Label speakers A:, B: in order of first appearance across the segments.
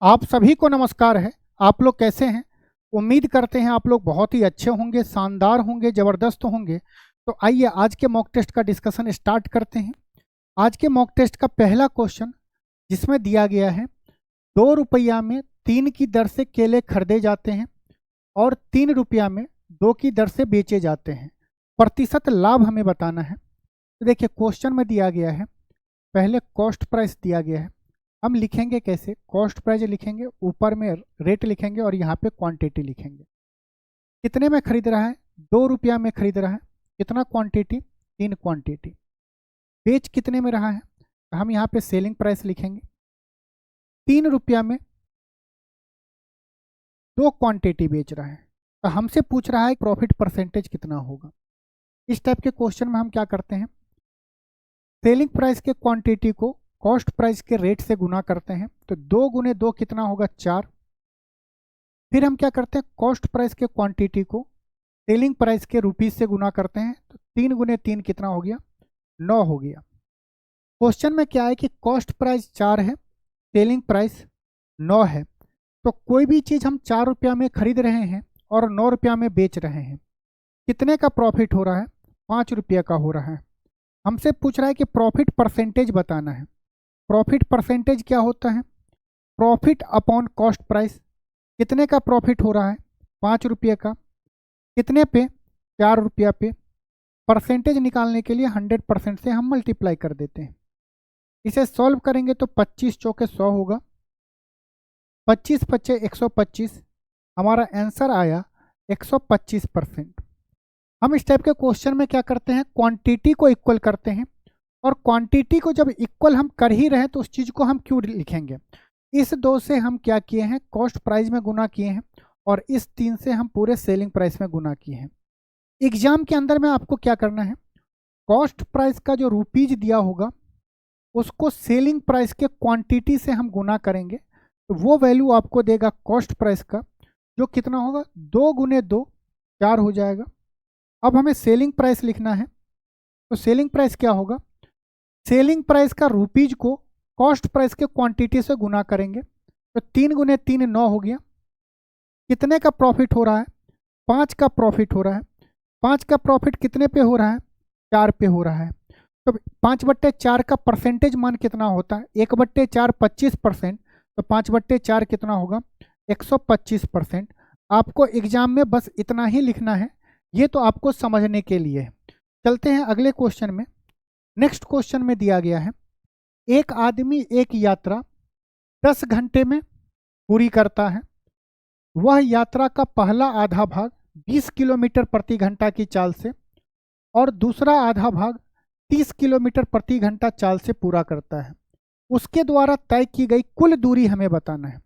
A: आप सभी को नमस्कार है। आप लोग कैसे हैं? उम्मीद करते हैं आप लोग बहुत ही अच्छे होंगे, शानदार होंगे, ज़बरदस्त होंगे। तो आइए आज के मॉक टेस्ट का डिस्कशन स्टार्ट करते हैं। आज के मॉक टेस्ट का पहला क्वेश्चन जिसमें दिया गया है 2 रुपया में 3 की दर से केले खरीदे जाते हैं और 3 रुपया में 2 की दर से बेचे जाते हैं। प्रतिशत लाभ हमें बताना है। तो देखिए क्वेश्चन में दिया गया है, पहले कॉस्ट प्राइस दिया गया है। हम लिखेंगे कैसे? कॉस्ट प्राइस लिखेंगे, ऊपर में रेट लिखेंगे और यहाँ पे क्वांटिटी लिखेंगे। कितने में खरीद रहा है? 2 रुपया में खरीद रहा है। कितना क्वांटिटी? 3 क्वांटिटी। बेच कितने में रहा है? हम यहाँ पे सेलिंग प्राइस लिखेंगे। 3 रुपया में 2 क्वांटिटी बेच रहा है, तो हमसे पूछ रहा है प्रॉफिट परसेंटेज कितना होगा। इस टाइप के क्वेश्चन में हम क्या करते हैं, सेलिंग प्राइस के क्वांटिटी को कॉस्ट प्राइस के रेट से गुना करते हैं। तो 2 गुने 2 कितना होगा? 4। फिर हम क्या करते हैं, कॉस्ट प्राइस के क्वांटिटी को सेलिंग प्राइस के रुपीज से गुना करते हैं। तो 3 गुने 3 कितना हो गया? 9 हो गया। क्वेश्चन में क्या है कि कॉस्ट प्राइस 4 है, सेलिंग प्राइस 9 है। तो कोई भी चीज़ हम 4 रुपया में खरीद रहे हैं और 9 रुपया में बेच रहे हैं, कितने का प्रॉफिट हो रहा है? 5 रुपया का हो रहा है। हमसे पूछ रहा है कि प्रॉफिट परसेंटेज बताना है। प्रॉफिट परसेंटेज क्या होता है? Profit upon cost price. कितने का प्रॉफिट हो रहा है? 5 रुपये का। कितने पे? 4 रुपया पे। परसेंटेज निकालने के लिए 100% से हम मल्टीप्लाई कर देते हैं। इसे सॉल्व करेंगे तो 25 चौके 100 होगा, 25 पच्चे 125। हमारा आंसर आया 125%। हम इस टाइप के क्वेश्चन में क्या करते हैं, क्वांटिटी को इक्वल करते हैं। और क्वांटिटी को जब इक्वल हम कर ही रहे हैं तो उस चीज़ को हम क्यों लिखेंगे? इस 2 से हम क्या किए हैं, कॉस्ट प्राइस में गुना किए हैं और इस 3 से हम पूरे सेलिंग प्राइस में गुना किए हैं। एग्जाम के अंदर में आपको क्या करना है, कॉस्ट प्राइस का जो रुपीज दिया होगा उसको सेलिंग प्राइस के क्वांटिटी से हम गुना करेंगे, तो वो वैल्यू आपको देगा कॉस्ट प्राइस का, जो कितना होगा? 2 गुने 2 4 हो जाएगा। अब हमें सेलिंग प्राइस लिखना है, तो सेलिंग प्राइस क्या होगा? सेलिंग प्राइस का रुपीज को कॉस्ट प्राइस के क्वांटिटी से गुना करेंगे, तो 3 गुने 3 9 हो गया। कितने का प्रॉफिट हो रहा है? 5 का प्रॉफिट हो रहा है। 5 का प्रॉफिट कितने पे हो रहा है? 4 पे हो रहा है। तो 5/4 का परसेंटेज मान कितना होता है? 1/4 25%। तो 5/4 कितना होगा? 125%। आपको एग्जाम में बस इतना ही लिखना है, ये तो आपको समझने के लिए है। चलते हैं अगले क्वेश्चन में। नेक्स्ट क्वेश्चन में दिया गया है, एक आदमी एक यात्रा 10 घंटे में पूरी करता है। वह यात्रा का पहला आधा भाग 20 किलोमीटर प्रति घंटा की चाल से और दूसरा आधा भाग 30 किलोमीटर प्रति घंटा चाल से पूरा करता है। उसके द्वारा तय की गई कुल दूरी हमें बताना है।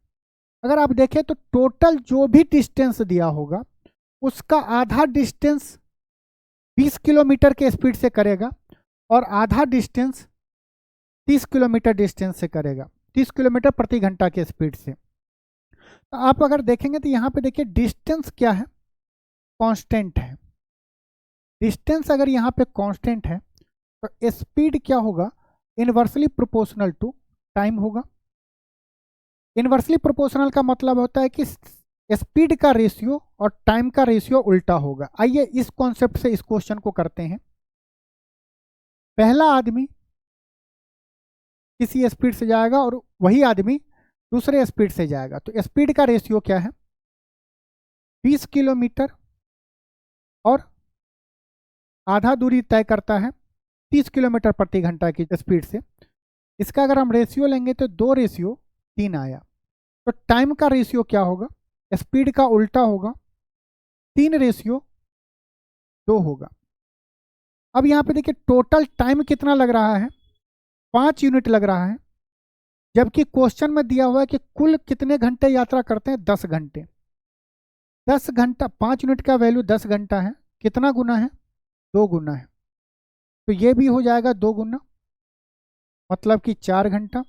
A: अगर आप देखें तो टोटल जो भी डिस्टेंस दिया होगा उसका आधा डिस्टेंस 20 किलोमीटर के स्पीड से करेगा और आधा डिस्टेंस 30 किलोमीटर डिस्टेंस से करेगा, 30 किलोमीटर प्रति घंटा के स्पीड से। तो आप अगर देखेंगे तो यहाँ पे देखिए डिस्टेंस क्या है? कांस्टेंट है। डिस्टेंस अगर यहाँ पे कांस्टेंट है तो स्पीड क्या होगा? इनवर्सली प्रोपोर्शनल टू टाइम होगा। इनवर्सली प्रोपोर्शनल का मतलब होता है कि स्पीड का रेशियो और टाइम का रेशियो उल्टा होगा। आइए इस कॉन्सेप्ट से इस क्वेश्चन को करते हैं। पहला आदमी किसी स्पीड से जाएगा और वही आदमी दूसरे स्पीड से जाएगा, तो स्पीड का रेशियो क्या है? 20 किलोमीटर और आधा दूरी तय करता है 30 किलोमीटर प्रति घंटा की स्पीड से। इसका अगर हम रेशियो लेंगे तो 2:3 आया। तो टाइम का रेशियो क्या होगा? स्पीड का उल्टा होगा, 3:2 होगा। अब यहाँ पे देखिए टोटल टाइम कितना लग रहा है? 5 यूनिट लग रहा है, जबकि क्वेश्चन में दिया हुआ है कि कुल कितने घंटे यात्रा करते हैं? 10 घंटे। 10 घंटा, 5 यूनिट का वैल्यू 10 घंटा है। कितना गुना है? 2 गुना है। तो ये भी हो जाएगा 2 गुना, मतलब कि 4 घंटा।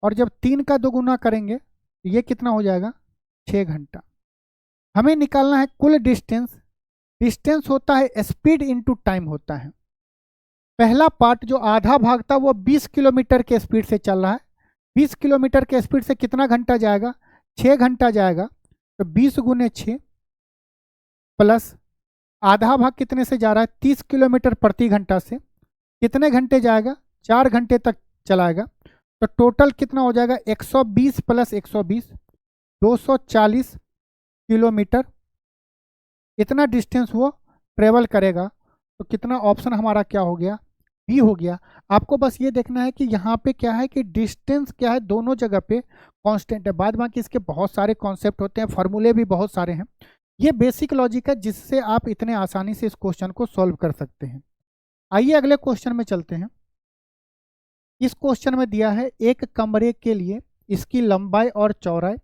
A: और जब 3 का 2 गुना करेंगे तो ये कितना हो जाएगा? 6 घंटा। हमें निकालना है कुल डिस्टेंस। डिस्टेंस होता है स्पीड इनटू टाइम होता है। पहला पार्ट जो आधा भाग था वो 20 किलोमीटर के स्पीड से चल रहा है, 20 किलोमीटर के स्पीड से कितना घंटा जाएगा, 6 घंटा जाएगा। तो 20 गुने 6 प्लस आधा भाग कितने से जा रहा है, 30 किलोमीटर प्रति घंटा से कितने घंटे जाएगा, 4 घंटे तक चलाएगा। तो टोटल कितना हो जाएगा, 120 प्लस 120 240 किलोमीटर इतना डिस्टेंस वो ट्रेवल करेगा। तो कितना, ऑप्शन हमारा क्या हो गया, बी हो गया। आपको बस ये देखना है कि यहाँ पे क्या है कि डिस्टेंस क्या है, दोनों जगह पे कांस्टेंट है। बाद बाकी इसके बहुत सारे कॉन्सेप्ट होते हैं, फार्मूले भी बहुत सारे हैं। ये बेसिक लॉजिक है जिससे आप इतने आसानी से इस क्वेश्चन को सॉल्व कर सकते हैं। आइए अगले क्वेश्चन में चलते हैं। इस क्वेश्चन में दिया है एक कमरे के लिए इसकी लंबाई और चौड़ाई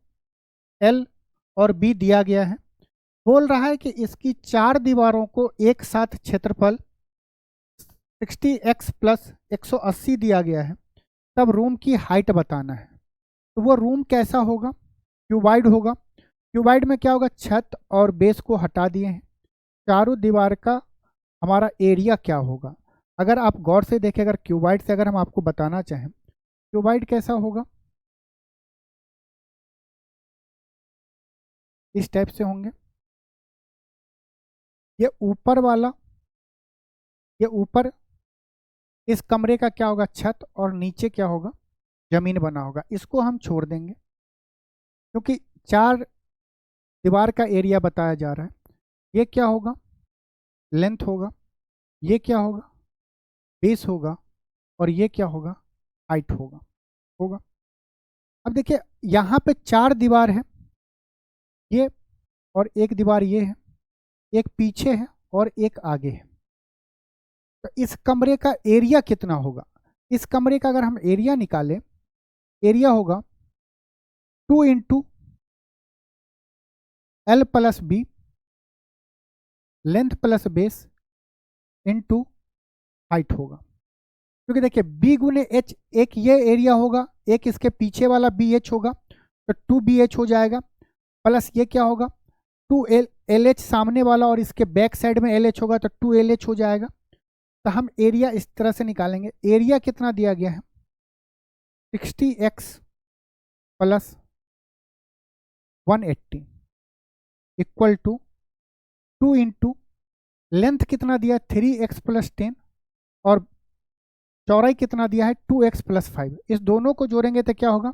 A: एल और बी दिया गया है। बोल रहा है कि इसकी 4 दीवारों को एक साथ क्षेत्रफल 60x प्लस 180 दिया गया है। तब रूम की हाइट बताना है। तो वो रूम कैसा होगा, क्यूबाइड होगा। क्यूबाइड में क्या होगा, छत और बेस को हटा दिए हैं। चारों दीवार का हमारा एरिया क्या होगा। अगर आप गौर से देखें, अगर क्यूबाइड से अगर हम आपको बताना चाहें, क्यूबाइड कैसा होगा, इस टाइप से होंगे। ये ऊपर वाला, ये ऊपर इस कमरे का क्या होगा, छत, और नीचे क्या होगा, जमीन बना होगा। इसको हम छोड़ देंगे क्योंकि 4 दीवार का एरिया बताया जा रहा है। ये क्या होगा, लेंथ होगा। ये क्या होगा, बेस होगा। और ये क्या होगा, हाइट होगा। अब देखिए यहाँ पे 4 दीवार है, ये और एक दीवार ये है, एक पीछे है और एक आगे है। तो इस कमरे का एरिया कितना होगा, इस कमरे का अगर हम एरिया निकालें, एरिया होगा 2 into L plus B, length plus base into height होगा। क्योंकि देखिए बी गुने एच, एक ये एरिया होगा, एक इसके पीछे वाला बी एच होगा, तो 2BH हो जाएगा। प्लस ये क्या होगा, 2LH सामने वाला और इसके बैक साइड में LH होगा, तो 2LH हो जाएगा। तो हम एरिया इस तरह से निकालेंगे। एरिया कितना दिया गया है, 60x plus 180 equal to 2 into length कितना दिया है, 3x प्लस 10, और चौड़ाई कितना दिया है, 2x प्लस 5। इस दोनों को जोड़ेंगे तो क्या होगा,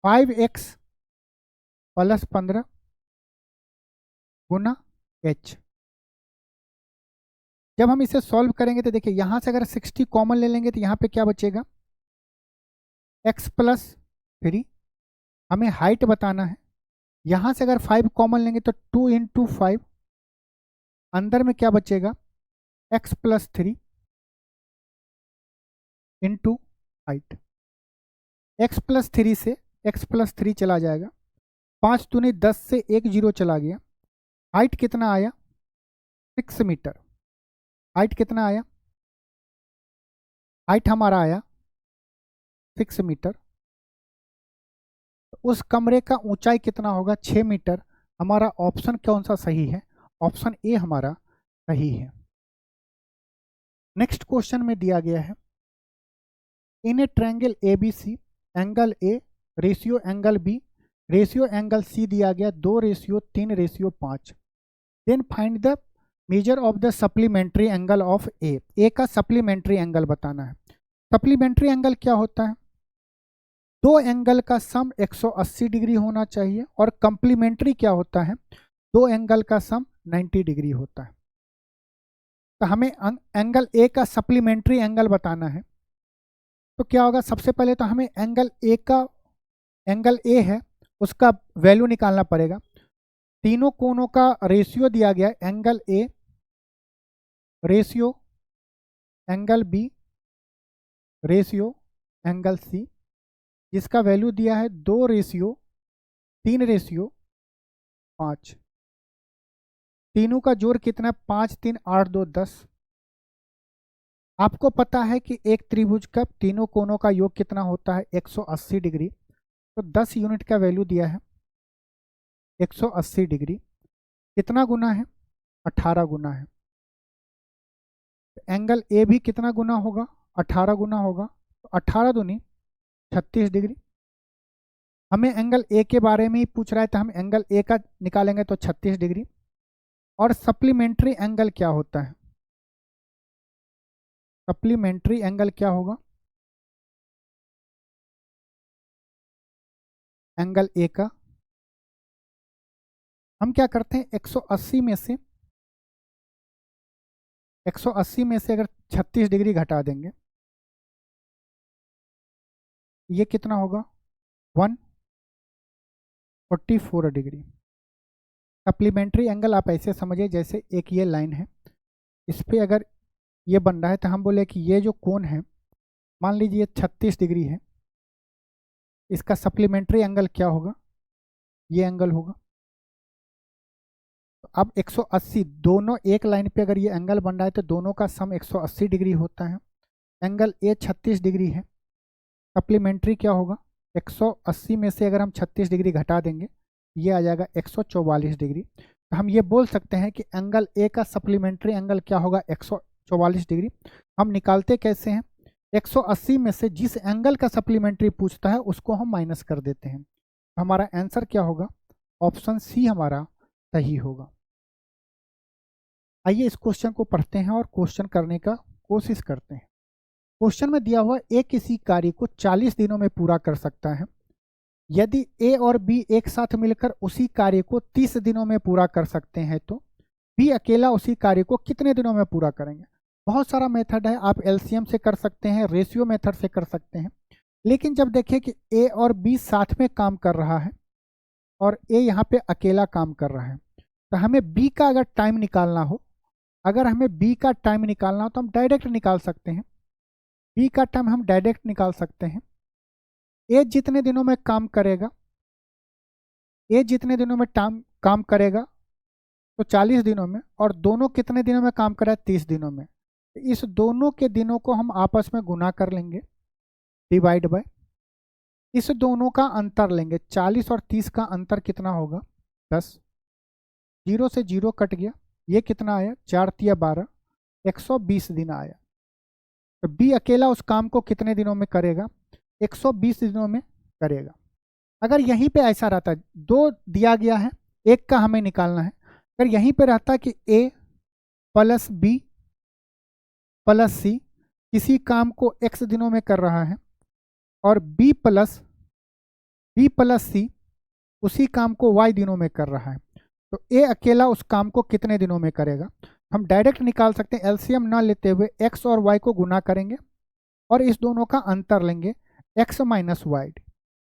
A: 5x प्लस 15 गुना h। जब हम इसे सॉल्व करेंगे तो देखिए यहाँ से अगर 60 कॉमन ले लेंगे तो यहाँ पे क्या बचेगा, x प्लस 3। हमें हाइट बताना है। यहाँ से अगर 5 कॉमन लेंगे तो 2 इंटू 5, अंदर में क्या बचेगा, x plus 3 into height. x plus 3 से x प्लस 3 चला जाएगा, 5 दूनी 10 से 1 0 चला गया। हाइट कितना आया, 6 मीटर। हाइट कितना आया, हाइट हमारा आया 6 मीटर। उस कमरे का ऊंचाई कितना होगा, 6 मीटर। हमारा ऑप्शन कौन सा सही है, ऑप्शन ए हमारा सही है। नेक्स्ट क्वेश्चन में दिया गया है, in a triangle ABC angle A ratio angle B ratio angle C दिया गया 2:3:5। Then find the measure of the supplementary angle of A का सप्लीमेंट्री एंगल बताना है। सप्लीमेंट्री एंगल क्या होता है, दो एंगल का सम 180 डिग्री होना चाहिए, और कंप्लीमेंट्री क्या होता है, दो एंगल का सम 90 डिग्री होता है। तो हमें एंगल ए का सप्लीमेंट्री एंगल बताना है। तो क्या होगा, सबसे पहले तो हमें एंगल ए है उसका वैल्यू निकालना पड़ेगा। तीनों कोनों का रेशियो दिया गया है, angle A ratio angle B ratio angle C, जिसका वैल्यू दिया है 2:3:5। तीनों का जोड़ कितना है, 5 3 8 2 10। आपको पता है कि एक त्रिभुज का तीनों कोनों का योग कितना होता है, 180 डिग्री। तो 10 यूनिट का वैल्यू दिया है 180 डिग्री, कितना गुना है, 18 गुना है। एंगल ए भी कितना गुना होगा, 18 गुना होगा। तो 18 दूनी 36 डिग्री। हमें एंगल ए के बारे में ही पूछ रहा है, तो हम एंगल ए का निकालेंगे तो 36 डिग्री। और सप्लीमेंट्री एंगल क्या होता है? सप्लीमेंट्री एंगल क्या होगा? एंगल ए का हम क्या करते हैं, 180 में से 180 में से अगर 36 डिग्री घटा देंगे, ये कितना होगा? 144 डिग्री। सप्लीमेंट्री एंगल आप ऐसे समझिए, जैसे एक ये लाइन है, इस पे अगर ये बन रहा है तो हम बोले कि ये जो कोण है, मान लीजिए ये 36 डिग्री है, इसका सप्लीमेंट्री एंगल क्या होगा? ये एंगल होगा। तो अब 180, दोनों एक लाइन पे अगर ये एंगल बन रहा है तो दोनों का सम 180 डिग्री होता है। एंगल ए 36 डिग्री है, सप्लीमेंट्री क्या होगा? 180 में से अगर हम 36 डिग्री घटा देंगे, ये आ जाएगा 144 डिग्री। तो हम ये बोल सकते हैं कि एंगल ए का सप्लीमेंट्री एंगल क्या होगा? 144 डिग्री। हम निकालते कैसे हैं? 180 में से जिस एंगल का सप्लीमेंट्री पूछता है उसको हम माइनस कर देते हैं। हमारा आंसर क्या होगा? ऑप्शन सी हमारा सही होगा। आइए इस क्वेश्चन को पढ़ते हैं और क्वेश्चन करने का कोशिश करते हैं। क्वेश्चन में दिया हुआ ए किसी कार्य को 40 दिनों में पूरा कर सकता है। यदि ए और बी एक साथ मिलकर उसी कार्य को 30 दिनों में पूरा कर सकते हैं तो बी अकेला उसी कार्य को कितने दिनों में पूरा करेंगे? बहुत सारा मेथड है, आप एलसीएम से कर सकते हैं, रेशियो मेथड से कर सकते हैं। लेकिन जब देखें कि ए और बी साथ में काम कर रहा है और ए यहाँ पे अकेला काम कर रहा है, तो हमें बी का अगर टाइम निकालना हो, तो हम डायरेक्ट निकाल सकते हैं। बी का टाइम हम डायरेक्ट निकाल सकते हैं। ए जितने दिनों में काम करेगा, काम करेगा तो 40 दिनों में, और दोनों कितने दिनों में काम कर रहा है? 30 दिनों में। इस दोनों के दिनों को हम आपस में गुना कर लेंगे, डिवाइड बाय इस दोनों का अंतर लेंगे। 40 और 30 का अंतर कितना होगा? 10। 0 से 0 कट गया, ये कितना आया? 4 तिया 12, 120 दिन आया। तो बी अकेला उस काम को कितने दिनों में करेगा? 120 दिनों में करेगा। अगर यहीं पे ऐसा रहता, 2 दिया गया है, एक का हमें निकालना है, अगर यहीं पे रहता कि ए प्लस बी प्लस सी किसी काम को x दिनों में कर रहा है और बी प्लस सी उसी काम को y दिनों में कर रहा है, तो ए अकेला उस काम को कितने दिनों में करेगा? हम डायरेक्ट निकाल सकते हैं, एलसीएम ना लेते हुए x और y को गुना करेंगे और इस दोनों का अंतर लेंगे, x माइनस वाई।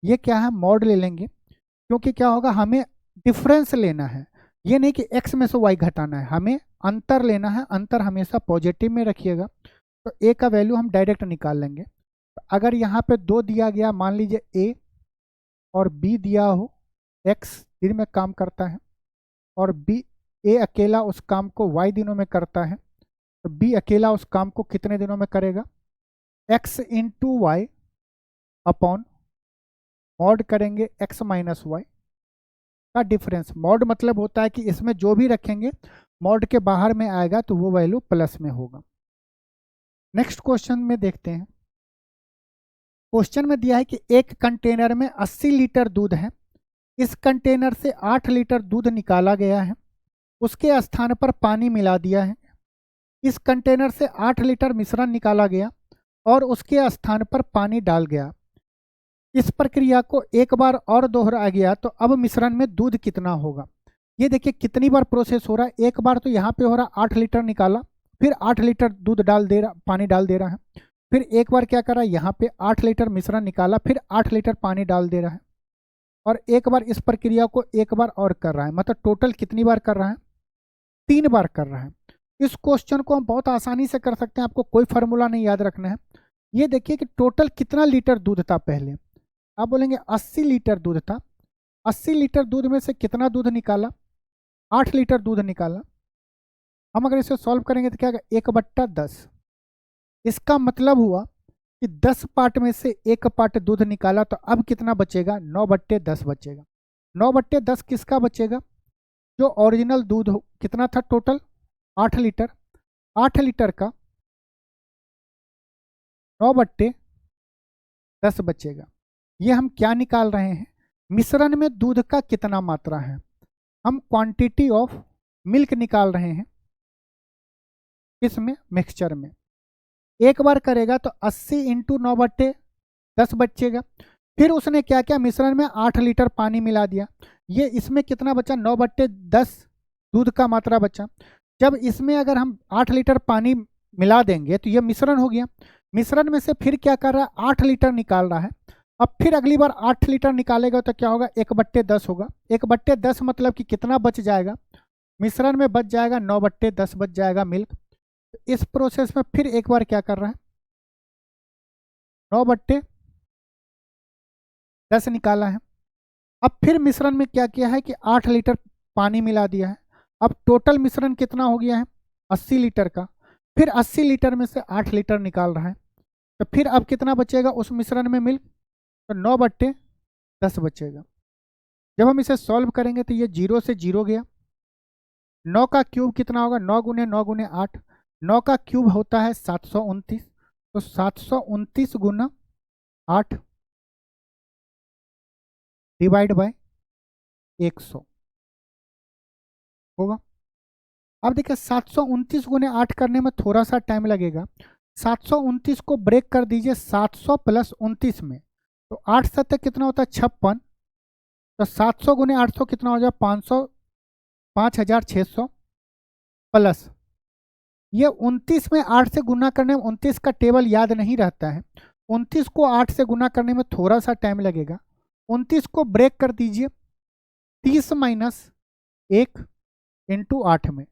A: ये क्या है? मॉड ले लेंगे, क्योंकि क्या होगा, हमें डिफरेंस लेना है, ये नहीं कि x में से y घटाना है, हमें अंतर लेना है। अंतर हमेशा पॉजिटिव में रखिएगा, तो a का वैल्यू हम डायरेक्ट निकाल लेंगे। तो अगर यहाँ पे 2 दिया गया, मान लीजिए a और b दिया हो, x दिन में काम करता है और a अकेला उस काम को y दिनों में करता है, तो b अकेला उस काम को कितने दिनों में करेगा? x into y upon mod करेंगे x माइनस वाई का डिफरेंस। मॉड मतलब होता है कि इसमें जो भी रखेंगे मॉड के बाहर में आएगा तो वो वैल्यू प्लस में होगा। नेक्स्ट क्वेश्चन में देखते हैं। क्वेश्चन में दिया है कि एक कंटेनर में 80 लीटर दूध है, इस कंटेनर से 8 लीटर दूध निकाला गया है, उसके स्थान पर पानी मिला दिया है। इस कंटेनर से 8 लीटर मिश्रण निकाला गया और उसके स्थान पर पानी डाल गया। इस प्रक्रिया को एक बार और दोहराया गया तो अब मिश्रण में दूध कितना होगा? ये देखिए कितनी बार प्रोसेस हो रहा है। एक बार तो यहाँ पे हो रहा 8 लीटर निकाला, फिर 8 लीटर दूध डाल दे रहा, पानी डाल दे रहा है। फिर एक बार क्या कर रहा है, यहाँ पे 8 लीटर मिश्रण निकाला, फिर 8 लीटर पानी डाल दे रहा है, और एक बार इस प्रक्रिया को एक बार और कर रहा है। मतलब टोटल कितनी बार कर रहा है? 3 बार कर रहा है। इस क्वेश्चन को हम बहुत आसानी से कर सकते हैं, आपको कोई फार्मूला नहीं याद रखना है। ये देखिए कि टोटल कितना लीटर दूध था पहले, आप बोलेंगे 80 लीटर दूध था। 80 लीटर दूध में से कितना दूध निकाला? 8 लीटर दूध निकाला। हम अगर इसे सॉल्व करेंगे तो क्या होगा? 1/10। इसका मतलब हुआ कि 10 पार्ट में से 1 पार्ट दूध निकाला, तो अब कितना बचेगा? 9/10 बचेगा। 9/10 किसका बचेगा? जो ओरिजिनल दूध कितना था टोटल? 8 लीटर। 8 लीटर का 9/10 बचेगा। ये हम क्या निकाल रहे हैं? मिश्रण में दूध का कितना मात्रा है। हम क्वांटिटी ऑफ मिल्क निकाल रहे हैं, इसमें मिक्सचर में एक बार करेगा तो 80 इंटू 9/10 बचेगा। फिर उसने क्या किया, मिश्रण में 8 लीटर पानी मिला दिया। ये इसमें कितना बचा, 9/10 दूध का मात्रा बचा। जब इसमें अगर हम 8 लीटर पानी मिला देंगे तो ये मिश्रण हो गया। मिश्रण में से फिर क्या कर रहा है, 8 लीटर निकाल रहा है। अब फिर अगली बार 8 लीटर निकालेगा तो क्या होगा, 1/10 होगा। 1/10 मतलब कि कितना बच जाएगा, मिश्रण में बच जाएगा 9/10 बच जाएगा मिल्क। इस प्रोसेस में फिर एक बार क्या कर रहा है, 9/10 निकाला है। अब फिर मिश्रण में क्या किया है कि 8 लीटर पानी मिला दिया है। अब टोटल मिश्रण कितना हो गया है, 80 लीटर का। फिर 80 लीटर में से 8 लीटर निकाल रहा है, तो फिर अब कितना बचेगा उस मिश्रण में मिल्क, तो 9/10 बचेगा। जब हम इसे सॉल्व करेंगे तो ये 0 से 0 गया। 9 का क्यूब कितना होगा, 9 गुने 9 गुने 8, 9 का क्यूब होता है 729, तो 729 गुना 8 डिवाइड बाय 100 होगा। अब देखिए 729 गुने 8 करने में थोड़ा सा टाइम लगेगा। 729 को ब्रेक कर दीजिए 700 प्लस 29 में, तो 8 7 कितना होता है 56, तो 700 गुने 800 कितना हो जाए 500, 5600 प्लस ये 29 में 8 से गुना करने में 29 का टेबल याद नहीं रहता है, 29 को 8 से गुना करने में थोड़ा सा टाइम लगेगा। 29 को ब्रेक कर दीजिए 30 माइनस 1 इंटू 8 में,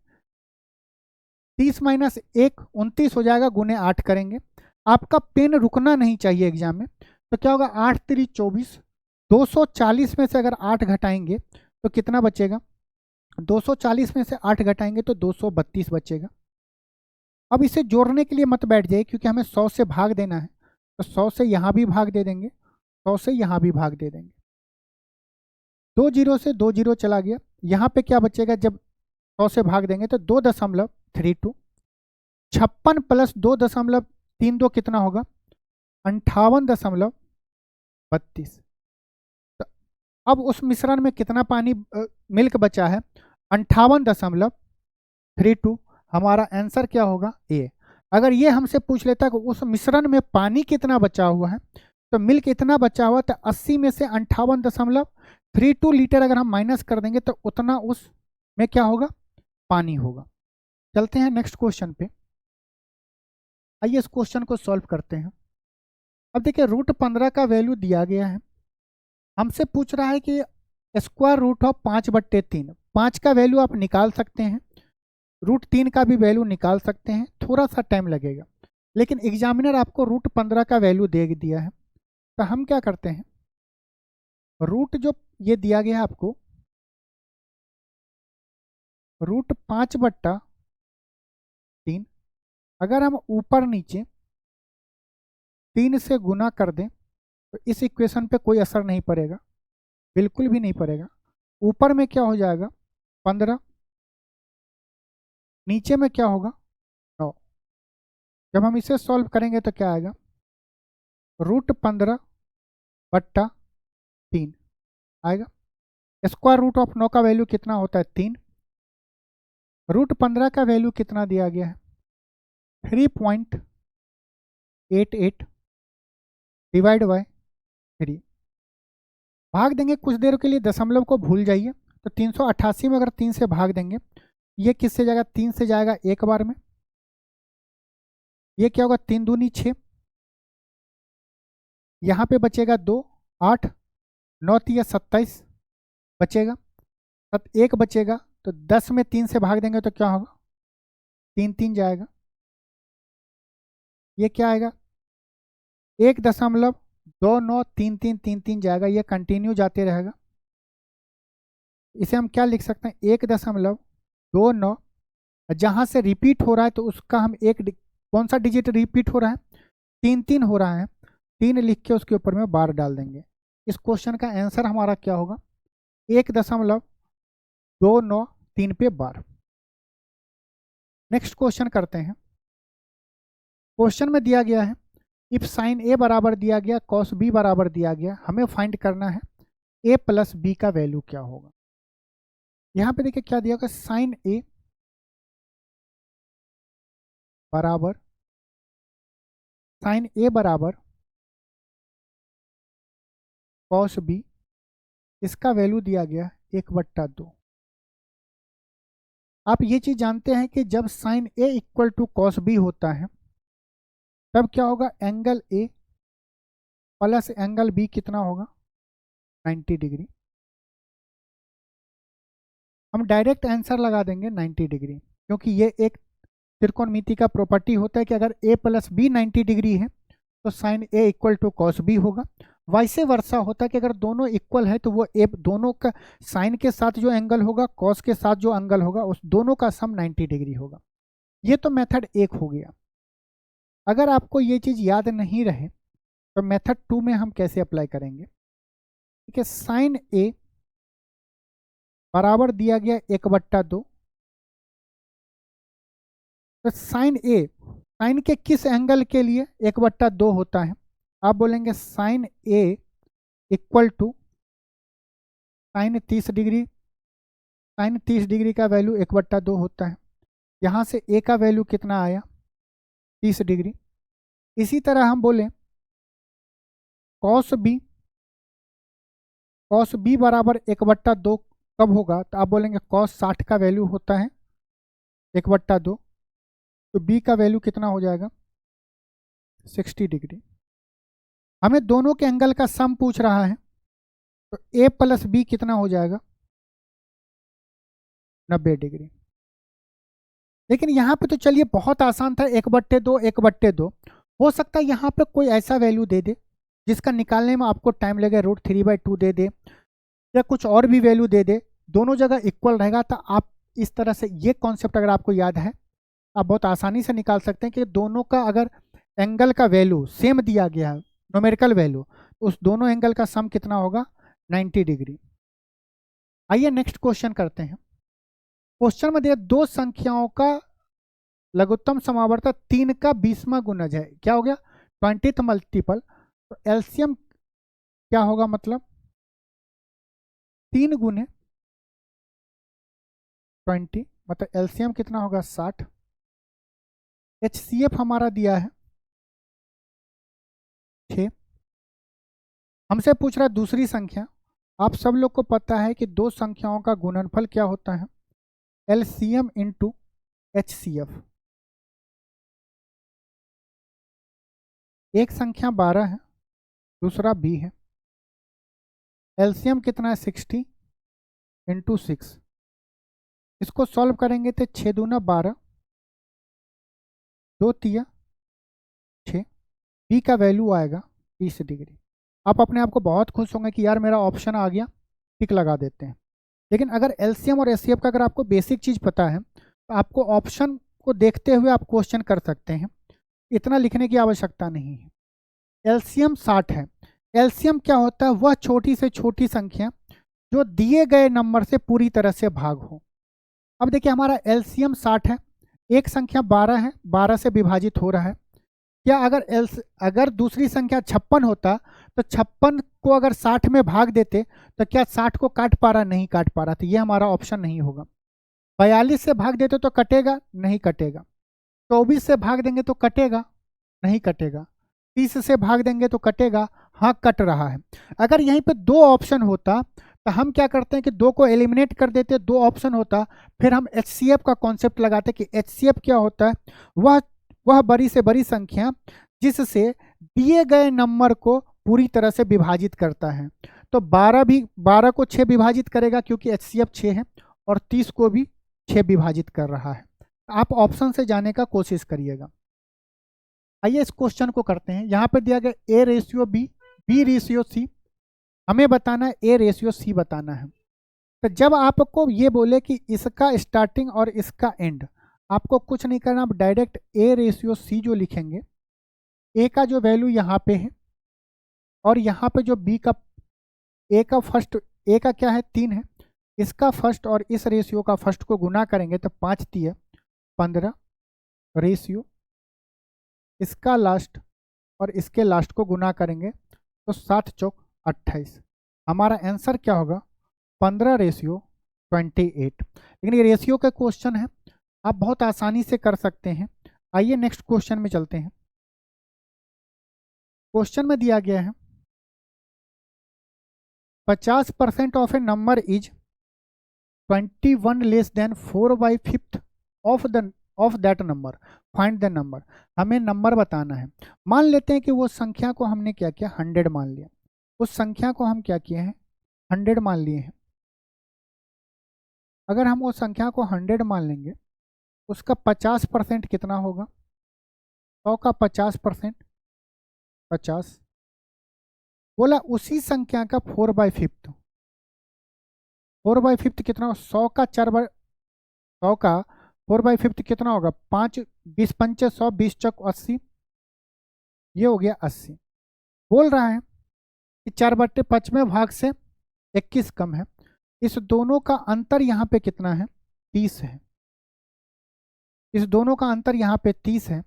A: 30 माइनस 1 29 हो जाएगा, गुने 8 करेंगे। आपका पेन रुकना नहीं चाहिए एग्जाम में। तो क्या होगा, 8 3 24, 240 में से अगर 8 घटाएंगे तो कितना बचेगा, 240 में से 8 घटाएंगे तो 232 बचेगा। अब इसे जोड़ने के लिए मत बैठ जाइए, क्योंकि हमें 100 से भाग देना है, तो 100 से यहाँ भी भाग दे देंगे, 100 से यहाँ भी भाग दे देंगे। 2 जीरो से 2 जीरो चला गया। यहाँ पे क्या बचेगा, जब 100 से भाग देंगे तो 2.32, 56 प्लस 2.32 कितना होगा, 58.32। तो अब उस मिश्रण में कितना पानी मिल्क बचा है, 58.32। हमारा आंसर क्या होगा, ए। अगर ये हमसे पूछ लेता कि उस मिश्रण में पानी कितना बचा हुआ है, तो मिल्क इतना बचा हुआ, तो 80 में से 58.32 लीटर अगर हम माइनस कर देंगे तो उतना उस में क्या होगा, पानी होगा। चलते हैं नेक्स्ट क्वेश्चन पे। आइए इस क्वेश्चन को सॉल्व करते हैं। अब देखिए √15 का वैल्यू दिया गया है, हमसे पूछ रहा है कि स्क्वायर रूट ऑफ 5/3। 5 का वैल्यू आप निकाल सकते हैं, √3 का भी वैल्यू निकाल सकते हैं, थोड़ा सा टाइम लगेगा, लेकिन एग्जामिनर आपको √15 का वैल्यू दे दिया है। तो हम क्या करते हैं, रूट जो ये दिया गया है आपको, √5/3, अगर हम ऊपर नीचे 3 से गुना कर दें तो इस इक्वेशन पे कोई असर नहीं पड़ेगा, बिल्कुल भी नहीं पड़ेगा। ऊपर में क्या हो जाएगा 15, नीचे में क्या होगा 9। जब हम इसे सॉल्व करेंगे तो क्या आएगा, √15/3 आएगा। स्क्वायर रूट ऑफ 9 का वैल्यू कितना होता है 3, √15 का वैल्यू कितना दिया गया है 3.88 डिवाइड बाय 3। भाग देंगे कुछ देर के लिए, दशमलव को भूल जाइए। तो 388 में अगर 3 से भाग देंगे, ये किससे जाएगा, 3 से जाएगा एक बार में, ये क्या होगा 3 दूनी 6, यहाँ पे बचेगा 2, 8, 9 3 27 बचेगा, 1 बचेगा। तो 10 में 3 से भाग देंगे तो क्या होगा, 3 3 जाएगा, ये क्या आएगा 1.293333 जाएगा, ये कंटिन्यू जाते रहेगा। इसे हम क्या लिख सकते हैं, 1.29, जहाँ से रिपीट हो रहा है तो उसका हम कौन सा डिजिट रिपीट हो रहा है, 3 3 हो रहा है, 3 लिख के उसके ऊपर में बार डाल देंगे। इस क्वेश्चन का आंसर हमारा क्या होगा, 1.293 पे बार। नेक्स्ट क्वेश्चन करते हैं। क्वेश्चन में दिया गया है इफ साइन ए बराबर दिया गया, कॉस बी बराबर दिया गया, हमें फाइंड करना है ए प्लस बी का वैल्यू क्या होगा। यहाँ पे देखिए क्या दिया होगा, साइन ए बराबर कॉस बी, इसका वैल्यू दिया गया 1/2। आप ये चीज जानते हैं कि जब sine A equal to cos B होता है तब क्या होगा, angle A plus angle B कितना होगा, 90 डिग्री। हम डायरेक्ट आंसर लगा देंगे 90 डिग्री, क्योंकि ये एक त्रिकोणमिति का प्रॉपर्टी होता है कि अगर a प्लस बी 90 डिग्री है तो sine A equal to cos B होगा। वैसे वर्षा होता है कि अगर दोनों इक्वल है तो वो ए दोनों का साइन के साथ जो एंगल होगा, कॉस के साथ जो एंगल होगा, उस दोनों का सम 90 डिग्री होगा। ये तो मेथड 1 हो गया। अगर आपको ये चीज़ याद नहीं रहे तो मेथड 2 में हम कैसे अप्लाई करेंगे। ठीक है, साइन ए बराबर दिया गया 1/2। तो साइन के किस एंगल के लिए 1/2 होता है। आप बोलेंगे sine A equal to sine 30 degree. Sine 30 degree का वैल्यू 1/2 होता है। यहाँ से ए का वैल्यू कितना आया, 30 डिग्री। इसी तरह हम बोलें कॉस बी बराबर 1/2 कब होगा, तो आप बोलेंगे कॉस 60 का वैल्यू होता है 1/2, तो बी का वैल्यू कितना हो जाएगा, 60 डिग्री। हमें दोनों के एंगल का सम पूछ रहा है, तो ए प्लस बी कितना हो जाएगा, 90 डिग्री। लेकिन यहाँ पे तो चलिए बहुत आसान था, 1/2 हो सकता है यहाँ पे कोई ऐसा वैल्यू दे दे जिसका निकालने में आपको टाइम लगे, √3/2 दे दे या कुछ और भी वैल्यू दे दे, दोनों जगह इक्वल रहेगा। तो आप इस तरह से ये कॉन्सेप्ट अगर आपको याद है, आप बहुत आसानी से निकाल सकते हैं कि दोनों का अगर एंगल का वैल्यू सेम दिया गया है, न्यूमेरिकल वैल्यू, तो उस दोनों एंगल का सम कितना होगा, 90 डिग्री। आइए नेक्स्ट क्वेश्चन करते हैं। क्वेश्चन में दिया दो संख्याओं का लघुत्तम समावर्तक 3 का 20वां गुणज है। क्या हो गया, 20th मल्टीपल। तो एलसीएम क्या होगा, मतलब 3 गुने 20, मतलब एलसीएम कितना होगा, 60। एचसीएफ हमारा दिया है 6। हमसे पूछ रहा है दूसरी संख्या। आप सब लोग को पता है कि दो संख्याओं का गुणनफल क्या होता है, एलसीएम इंटू एचसीएफ। एक संख्या 12 है, दूसरा बी है। एलसीएम कितना है, 60 इंटू 6। इसको सॉल्व करेंगे तो 6 दूना 12, 2 तिया 6। बी का वैल्यू आएगा 30 डिग्री। आप अपने आप को बहुत खुश होंगे कि यार मेरा ऑप्शन आ गया, टिक लगा देते हैं। लेकिन अगर एलसीएम और एचसीएफ का अगर आपको बेसिक चीज़ पता है तो आपको ऑप्शन को देखते हुए आप क्वेश्चन कर सकते हैं, इतना लिखने की आवश्यकता नहीं है। एलसीएम 60 है। एलसीएम क्या होता है, वह छोटी से छोटी संख्या जो दिए गए नंबर से पूरी तरह से भाग हो। अब देखिए हमारा एलसीएम 60 है, एक संख्या 12 है, 12 से विभाजित हो रहा है। क्या अगर दूसरी संख्या 56 होता तो 56 को अगर 60 में भाग देते तो क्या 60 को काट पा रहा, नहीं काट पा रहा, तो ये हमारा ऑप्शन नहीं होगा। 42 से भाग देते तो कटेगा, नहीं कटेगा। 24 से भाग देंगे तो कटेगा, नहीं कटेगा। 30 से भाग देंगे तो कटेगा, हाँ कट रहा है। अगर यहीं पे दो ऑप्शन होता तो हम क्या करते हैं कि दो को एलिमिनेट कर देते, दो ऑप्शन होता, फिर हम एचसीएफ का कॉन्सेप्ट लगाते कि एचसीएफ क्या होता है, वह बड़ी से बड़ी संख्या जिससे दिए गए नंबर को पूरी तरह से विभाजित करता है। तो 12 को 6 विभाजित करेगा क्योंकि एचसीएफ 6 है, और 30 को भी 6 विभाजित कर रहा है। आप ऑप्शन से जाने का कोशिश करिएगा। आइए इस क्वेश्चन को करते हैं। यहाँ पे दिया गया A/B, B/C। हमें बताना है A/C बताना है। तो जब आपको ये बोले कि इसका स्टार्टिंग और इसका एंड, आपको कुछ नहीं करना, आप डायरेक्ट A/C जो लिखेंगे, ए का जो वैल्यू यहाँ पे है और यहाँ पे जो बी का, ए का फर्स्ट, ए का क्या है 3 है, इसका फर्स्ट और इस रेशियो का फर्स्ट को गुना करेंगे तो 5 3 15 रेशियो, इसका लास्ट और इसके लास्ट को गुना करेंगे तो 7 चौक 28। हमारा आंसर क्या होगा 15:28। लेकिन ये रेशियो का क्वेश्चन है, आप बहुत आसानी से कर सकते हैं। आइए नेक्स्ट क्वेश्चन में चलते हैं। क्वेश्चन में दिया गया है 50% of A number is 21 less than 4/5 of that number, find the number. हमें नंबर बताना है। मान लेते हैं कि वो संख्या को हमने क्या किया 100 मान लिया। उस संख्या को हम क्या किए हैं 100 मान लिए हैं। अगर हम उस संख्या को 100 मान लेंगे, उसका 50% कितना होगा? 100 का 50% 50। बोला उसी संख्या का 4/5, 4/5 कितना? 100 का 100 का 4/5 कितना होगा? 5 20 पंचे 100, 20 चौक 80, ये हो गया 80। बोल रहा है कि 4/5वें भाग से 21 कम है। इस दोनों का अंतर यहाँ पे कितना है? 30 है। इस दोनों का अंतर यहाँ पे 30 है।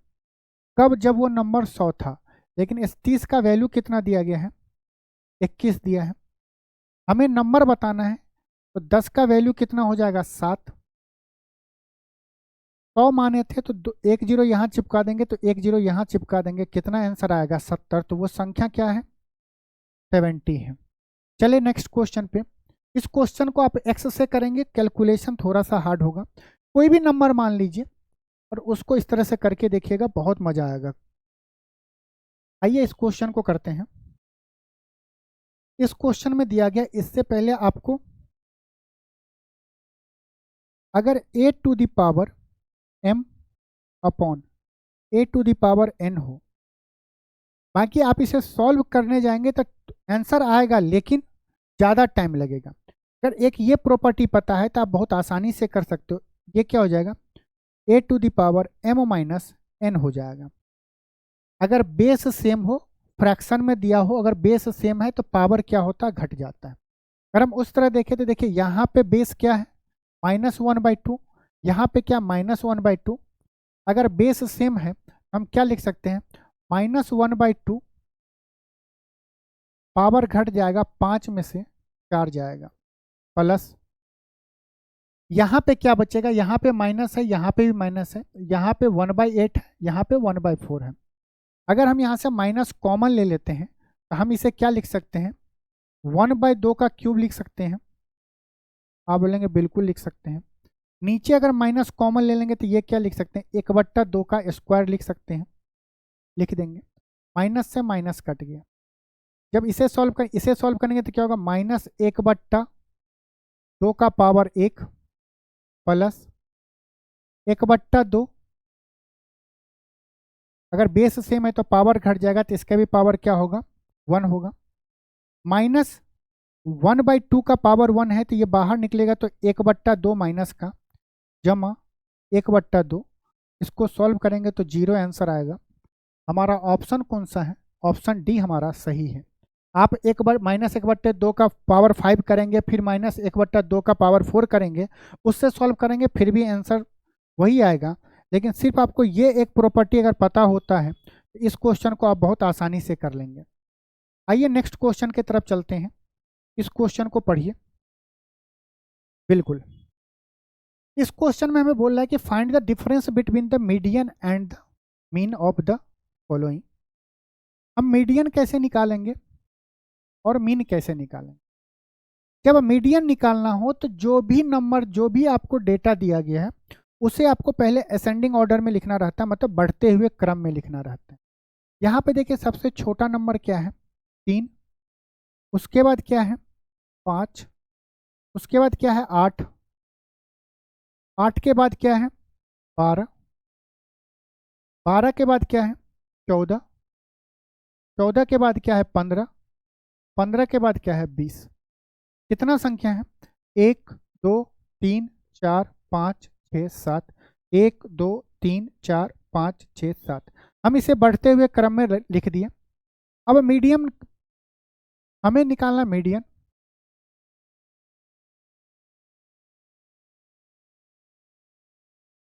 A: कब? जब वो नंबर 100 था। लेकिन इस 30 का वैल्यू कितना दिया गया है? 21 दिया है। हमें नंबर बताना है, तो 10 का वैल्यू कितना हो जाएगा? 7। 100 माने थे तो एक जीरो यहाँ चिपका देंगे, तो एक जीरो यहाँ चिपका देंगे, कितना आंसर आएगा? 70। तो वो संख्या क्या है? 70 है। चलिए नेक्स्ट क्वेश्चन पे। इस क्वेश्चन को आप एक्स से करेंगे, कैलकुलेशन थोड़ा सा हार्ड होगा। कोई भी नंबर मान लीजिए और उसको इस तरह से करके देखिएगा, बहुत मजा आएगा। आइए इस क्वेश्चन को करते हैं। इस क्वेश्चन में दिया गया, इससे पहले आपको अगर a to the power m upon a to the power n हो, बाकी आप इसे सॉल्व करने जाएंगे तो आंसर आएगा, लेकिन ज़्यादा टाइम लगेगा। अगर एक ये प्रॉपर्टी पता है तो आप बहुत आसानी से कर सकते हो। ये क्या हो जाएगा? a to the power m minus n हो जाएगा। अगर बेस सेम हो, फ्रैक्शन में दिया हो, अगर बेस सेम है तो पावर क्या होता है? घट जाता है। अगर हम उस तरह देखें तो देखिए यहाँ पे बेस क्या है? -1/2। यहाँ पे क्या? -1/2। अगर बेस सेम है हम क्या लिख सकते हैं? -1/2, पावर घट जाएगा 5 में से 4 जाएगा, प्लस यहाँ पे क्या बचेगा? यहाँ पे माइनस है, यहाँ पे भी माइनस है, यहाँ पे 1/8 है, यहाँ पे 1/4 है। अगर हम यहाँ से माइनस कॉमन ले लेते हैं तो हम इसे क्या लिख सकते हैं? 1/2 का क्यूब लिख सकते हैं। आप बोलेंगे बिल्कुल लिख सकते हैं। नीचे अगर माइनस कॉमन ले लेंगे तो ये क्या लिख सकते हैं? 1/2 का स्क्वायर लिख सकते हैं, लिख देंगे। माइनस से माइनस कट गया। जब इसे सॉल्व करेंगे तो क्या होगा? -1/2 का पावर 1 प्लस 1/2। अगर बेस सेम है तो पावर घट जाएगा, तो इसका भी पावर क्या होगा? 1 होगा। माइनस 1/2 का पावर 1 है तो ये बाहर निकलेगा, तो 1/2 माइनस का जमा 1/2। इसको सॉल्व करेंगे तो 0 आंसर आएगा। हमारा ऑप्शन कौन सा है? ऑप्शन डी हमारा सही है। आप -1/2 का पावर 5 करेंगे, फिर -1/2 का पावर 4 करेंगे, उससे सॉल्व करेंगे, फिर भी आंसर वही आएगा। लेकिन सिर्फ आपको ये एक प्रॉपर्टी अगर पता होता है तो इस क्वेश्चन को आप बहुत आसानी से कर लेंगे। आइए नेक्स्ट क्वेश्चन की तरफ चलते हैं। इस क्वेश्चन को पढ़िए। बिल्कुल, इस क्वेश्चन में हमें बोल रहा है कि find the difference between the median and the mean of the following. हम मीडियन कैसे निकालेंगे और मीन कैसे निकालेंगे? जब मीडियन निकालना हो तो जो भी नंबर, जो भी आपको डेटा दिया गया है, उसे आपको पहले असेंडिंग ऑर्डर में लिखना रहता है, मतलब बढ़ते हुए क्रम में लिखना रहता है। यहाँ पे देखिए सबसे छोटा नंबर क्या है? 3। उसके बाद क्या है? 5। उसके बाद क्या है? 8। 8 के बाद क्या है? 12। 12 के बाद क्या है? 14। 14 के बाद क्या है? 15। 15 के बाद क्या है? 20। कितना संख्या है? 1 2 3 4 5 6 7। 1 2 3 4 5 6 7। हम इसे बढ़ते हुए क्रम में लिख दिए। अब मीडियम हमें निकालना, मीडियन।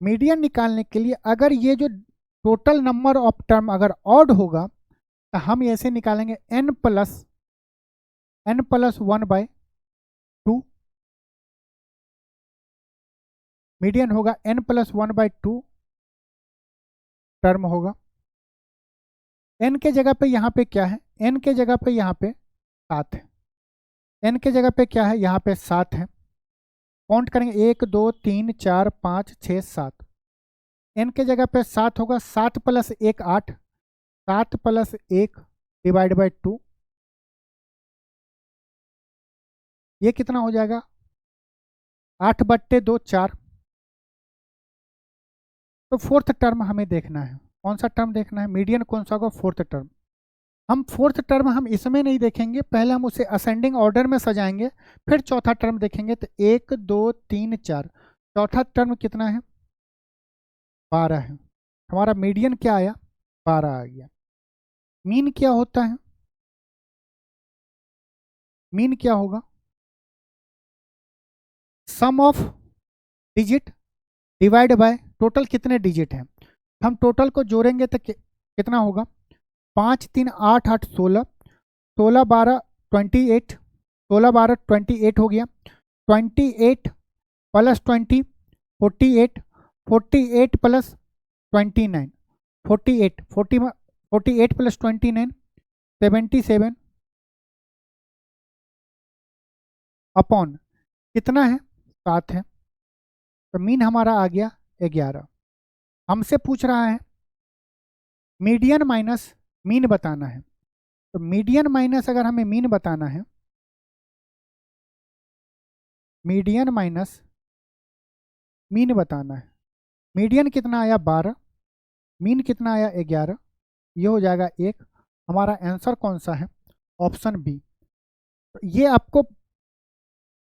A: मीडियन निकालने के लिए अगर ये जो टोटल नंबर ऑफ टर्म अगर ऑड होगा तो हम ऐसे निकालेंगे n प्लस n+1/2, मीडियन होगा n+1/2 टर्म होगा। n के जगह पे यहाँ पे क्या है, n के जगह पे यहाँ पे 7 है, n के जगह पे क्या है, यहाँ पे 7 है। काउंट करेंगे 1 2 3 4 5 6 7, n के जगह पे 7 होगा, 7 + 1 8, 7 + 1 डिवाइड बाई 2, ये कितना हो जाएगा, 8/2 4। तो फोर्थ टर्म हमें देखना है, कौन सा टर्म देखना है, मीडियन कौन सा होगा, फोर्थ टर्म। हम फोर्थ टर्म हम इसमें नहीं देखेंगे, पहले हम उसे असेंडिंग ऑर्डर में सजाएंगे, फिर चौथा टर्म देखेंगे। तो 1 2 3 4, चौथा टर्म कितना है, 12 है। हमारा मीडियन क्या आया, 12 आ गया। मीन क्या होता है, मीन क्या होगा, sum of digit divide by total कितने डिजिट हैं। हम टोटल को जोड़ेंगे तो कितना होगा, 5 3 8 8 16, 16 12 28, 16 12 28 हो गया, 28 + 20 48, 48 + 29 48, 48 + 29 77 अपॉन कितना है, 7 है। तो मीन हमारा आ गया 11। हमसे पूछ रहा है मीडियन माइनस मीन बताना है। तो मीडियन माइनस अगर हमें मीन बताना है, मीडियन माइनस मीन बताना है, मीडियन कितना आया 12, मीन कितना आया 11, ये हो जाएगा 1। हमारा आंसर कौन सा है, ऑप्शन बी। तो ये आपको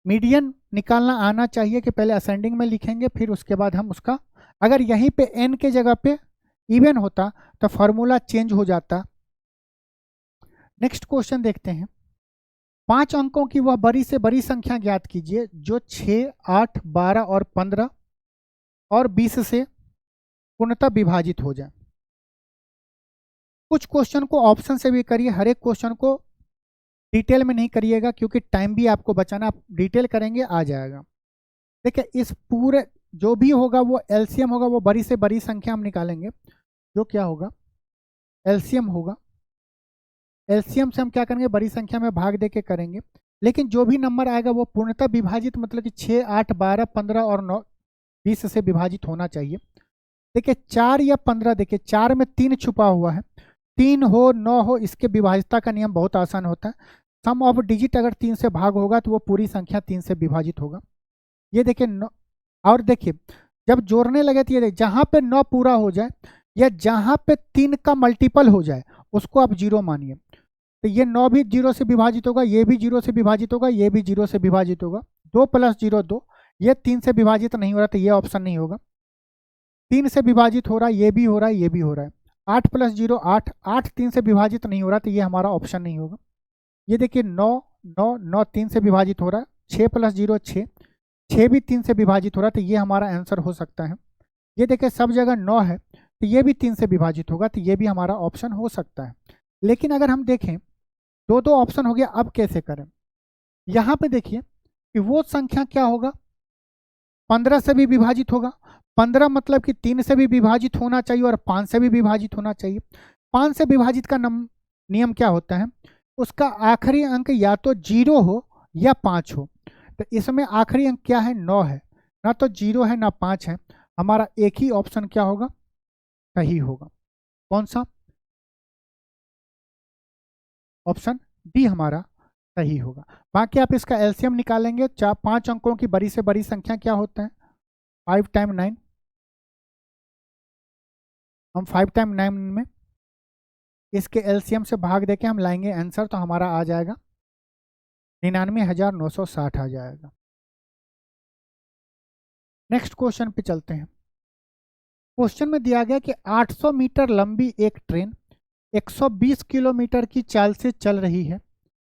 A: मीडियन निकालना आना चाहिए कि पहले असेंडिंग में लिखेंगे, फिर उसके बाद हम उसका, अगर यहीं पे n के जगह पे इवन होता तो फॉर्मूला चेंज हो जाता। नेक्स्ट क्वेश्चन देखते हैं। 5 अंकों की वह बड़ी से बड़ी संख्या ज्ञात कीजिए जो 6 8 12 और 15 और 20 से पूर्णतः विभाजित हो जाए। कुछ क्वेश्चन को ऑप्शन से भी करिए, हर एक क्वेश्चन को डिटेल में नहीं करिएगा क्योंकि टाइम भी आपको बचाना, आप डिटेल करेंगे आ जाएगा। देखिए इस पूरे जो भी होगा वो एलसीएम होगा, वो बड़ी से बड़ी संख्या हम निकालेंगे, जो क्या होगा एलसीएम होगा। एलसीएम से हम क्या करेंगे, बड़ी संख्या में भाग दे के करेंगे, लेकिन जो भी नंबर आएगा वो पूर्णतः विभाजित, मतलब कि 6 8 12 15 और 9 20 से विभाजित होना चाहिए। देखिए 4 या 15, देखिए 4 में 3 छुपा हुआ है, 3 हो 9 हो, इसके विभाजिता का नियम बहुत आसान होता है। सम ऑफ डिजिट अगर 3 से भाग होगा तो वो पूरी संख्या 3 से विभाजित होगा। ये देखिए और देखिए जब जोड़ने लगे तो ये देखिए जहाँ पे 9 पूरा हो जाए या जहाँ पे 3 का मल्टीपल हो जाए उसको आप 0 मानिए। तो ये 9 भी 0 से विभाजित होगा, ये भी 0 से विभाजित होगा, ये भी 0 से विभाजित होगा। 2 + 0 2, ये 3 से विभाजित नहीं हो रहा तो ये ऑप्शन नहीं होगा। 3 से विभाजित हो रहा है, ये भी हो रहा है, ये भी हो रहा है। 8 + 0 8, 8 3 से विभाजित नहीं हो रहा तो ये हमारा ऑप्शन नहीं होगा। ये देखिए 9 9 9 3 से विभाजित हो रहा है, 6 + 0 6, 6 भी 3 से विभाजित हो रहा है तो ये हमारा आंसर हो सकता है। ये देखिए सब जगह 9 है तो ये भी 3 से विभाजित होगा तो ये भी हमारा ऑप्शन हो सकता है। लेकिन अगर हम देखें दो दो ऑप्शन हो गया, अब कैसे करें। यहाँ पे देखिए कि वो संख्या क्या होगा, 15 से भी विभाजित होगा। 15 मतलब कि 3 से भी विभाजित होना चाहिए और 5 से भी विभाजित होना चाहिए। 5 से विभाजित का नियम क्या होता है, उसका आखिरी अंक या तो 0 हो या 5 हो। तो इसमें आखिरी अंक क्या है, 9 है, ना तो 0 है ना 5 है। हमारा एक ही ऑप्शन क्या होगा, सही होगा। कौन सा, ऑप्शन डी हमारा सही होगा। बाकी आप इसका एलसीएम निकालेंगे, 5 अंकों की बड़ी से बड़ी संख्या क्या होता है, 5 टाइम 9। हम 5 टाइम 9 में इसके एलसीएम से भाग देके हम लाएंगे आंसर, तो हमारा आ जाएगा 99,960 आ जाएगा। नेक्स्ट क्वेश्चन पे चलते हैं। क्वेश्चन में दिया गया कि 800 मीटर लंबी एक ट्रेन 120 किलोमीटर की चाल से चल रही है,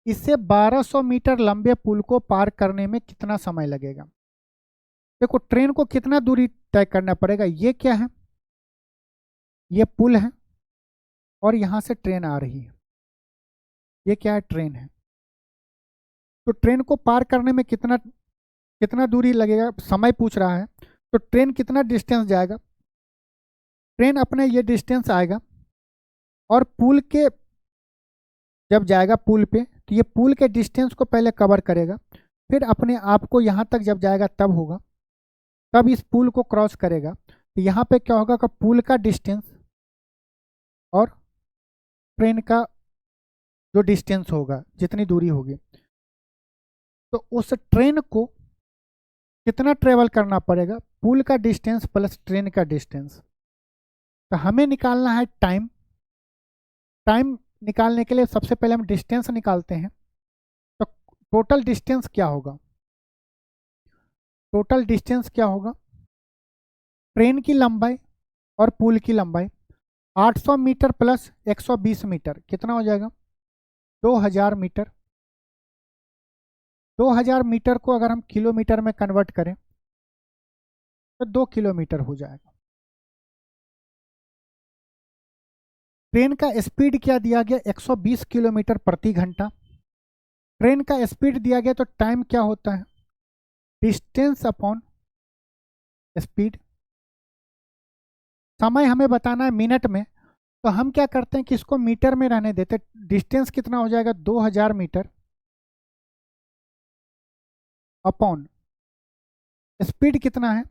A: इससे 1200 मीटर लंबे पुल को पार करने में कितना समय लगेगा। देखो ट्रेन को कितना दूरी तय करना पड़ेगा, ये क्या है, ये पुल है और यहाँ से ट्रेन आ रही है, ये क्या है, ट्रेन है। तो ट्रेन को पार करने में कितना कितना दूरी लगेगा, समय पूछ रहा है। तो ट्रेन कितना डिस्टेंस जाएगा, ट्रेन अपने ये डिस्टेंस आएगा और पुल के जब जाएगा पुल पे तो ये पुल के डिस्टेंस को पहले कवर करेगा, फिर अपने आप को यहाँ तक जब जाएगा तब होगा, तब इस पुल को क्रॉस करेगा। तो यहाँ पे क्या होगा कि पुल का डिस्टेंस और ट्रेन का जो डिस्टेंस होगा, जितनी दूरी होगी, तो उस ट्रेन को कितना ट्रेवल करना पड़ेगा, पुल का डिस्टेंस प्लस ट्रेन का डिस्टेंस। तो हमें निकालना है टाइम। टाइम निकालने के लिए सबसे पहले हम डिस्टेंस निकालते हैं। तो टोटल डिस्टेंस क्या होगा, टोटल डिस्टेंस क्या होगा, ट्रेन की लंबाई और पुल की लंबाई 800 मीटर प्लस 120 मीटर कितना हो जाएगा, 2000 मीटर। 2000 मीटर को अगर हम किलोमीटर में कन्वर्ट करें तो 2 किलोमीटर हो जाएगा। ट्रेन का स्पीड क्या दिया गया, 120 किलोमीटर प्रति घंटा। ट्रेन का स्पीड दिया गया तो टाइम क्या होता है, डिस्टेंस अपॉन स्पीड। समय हमें बताना है मिनट में, तो हम क्या करते हैं कि इसको मीटर में रहने देते। डिस्टेंस कितना हो जाएगा, 2000 मीटर अपॉन स्पीड कितना है,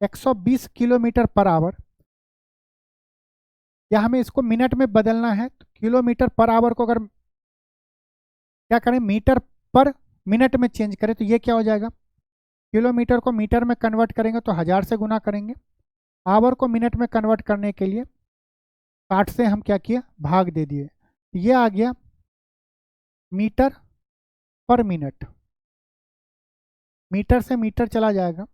A: 120 किलोमीटर पर आवर। या हमें इसको मिनट में बदलना है तो किलोमीटर पर आवर को अगर क्या करें, मीटर पर मिनट में चेंज करें तो ये क्या हो जाएगा, किलोमीटर को मीटर में कन्वर्ट करेंगे तो 1000 से गुना करेंगे। आवर को मिनट में कन्वर्ट करने के लिए 60 से हम क्या किए, भाग दे दिए। ये आ गया मीटर पर मिनट। मीटर से मीटर चला जाएगा,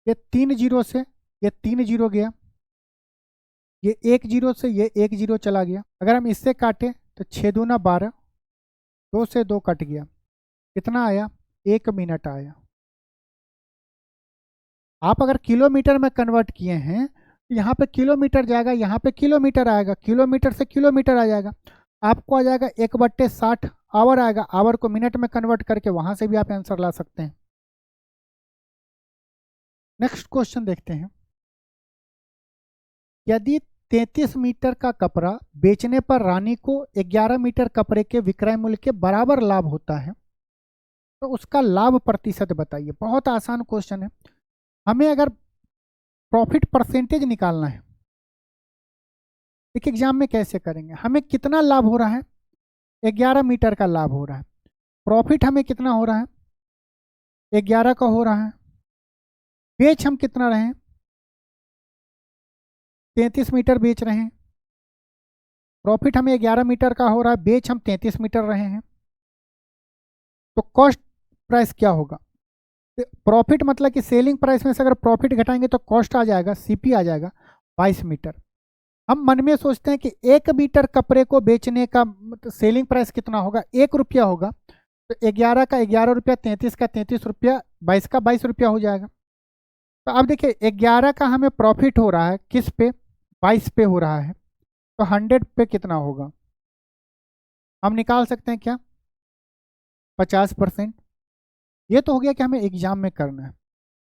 A: ये 3 जीरो से ये 3 जीरो गया, ये 1 जीरो से ये 1 जीरो चला गया। अगर हम इससे काटें तो 6 दूना 12, 2 से 2 कट गया, कितना आया, 1 मिनट आया। आप अगर किलोमीटर में कन्वर्ट किए हैं तो यहाँ पे किलोमीटर जाएगा, यहाँ पे किलोमीटर आएगा, किलोमीटर से किलोमीटर आ जाएगा, आपको आ जाएगा 1/60 आवर आएगा। आवर को मिनट में कन्वर्ट करके वहां से भी आप आंसर ला सकते हैं। नेक्स्ट क्वेश्चन देखते हैं। यदि 33 मीटर का कपड़ा बेचने पर रानी को 11 मीटर कपड़े के विक्रय मूल्य के बराबर लाभ होता है तो उसका लाभ प्रतिशत बताइए। बहुत आसान क्वेश्चन है। हमें अगर प्रॉफिट परसेंटेज निकालना है, एक एग्जाम में कैसे करेंगे, हमें कितना लाभ हो रहा है, 11 मीटर का लाभ हो रहा है, प्रॉफिट हमें कितना हो रहा है, 11 का हो रहा है, बेच हम कितना रहे हैं, 33 मीटर बेच रहे हैं, प्रॉफिट हमें 11 मीटर का हो रहा है, बेच हम 33 मीटर रहे हैं। तो कॉस्ट प्राइस क्या होगा, प्रॉफिट मतलब कि सेलिंग प्राइस में से अगर प्रॉफिट घटाएंगे तो कॉस्ट आ जाएगा, सीपी आ जाएगा 22 मीटर। हम मन में सोचते हैं कि 1 मीटर कपड़े को बेचने का सेलिंग प्राइस कितना होगा, 1 रुपया होगा, तो 11 का 11 रुपया, 33 का 33 रुपया, 22 का 22 रुपया हो जाएगा। तो अब देखिए 11 का हमें प्रॉफिट हो रहा है किस पे, 22 पे हो रहा है, तो 100 पे कितना होगा, हम निकाल सकते हैं क्या, 50%। ये तो हो गया कि हमें एग्जाम में करना है।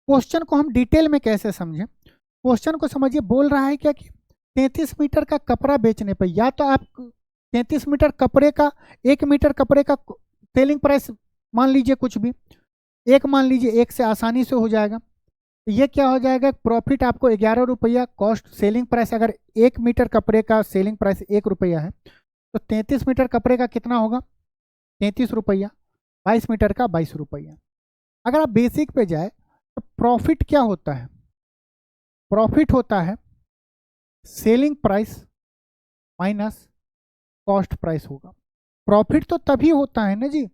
A: क्वेश्चन को हम डिटेल में कैसे समझें, क्वेश्चन को समझिए। बोल रहा है क्या कि 33 मीटर का कपड़ा बेचने पर, या तो आप 33 मीटर कपड़े का, 1 मीटर कपड़े का सेलिंग प्राइस मान लीजिए कुछ भी, 1 मान लीजिए, 1 से आसानी से हो जाएगा। तो ये क्या हो जाएगा, प्रॉफिट आपको 11 रुपया, कॉस्ट सेलिंग प्राइस अगर 1 मीटर कपड़े का सेलिंग प्राइस 1 रुपया है तो 33 मीटर कपड़े का कितना होगा, 33 रुपया, 22 मीटर का 22 रुपया। अगर आप बेसिक पे जाए तो प्रॉफिट क्या होता है, प्रॉफिट होता है selling price minus cost price होगा। प्रॉफिट तो तभी होता है ना जी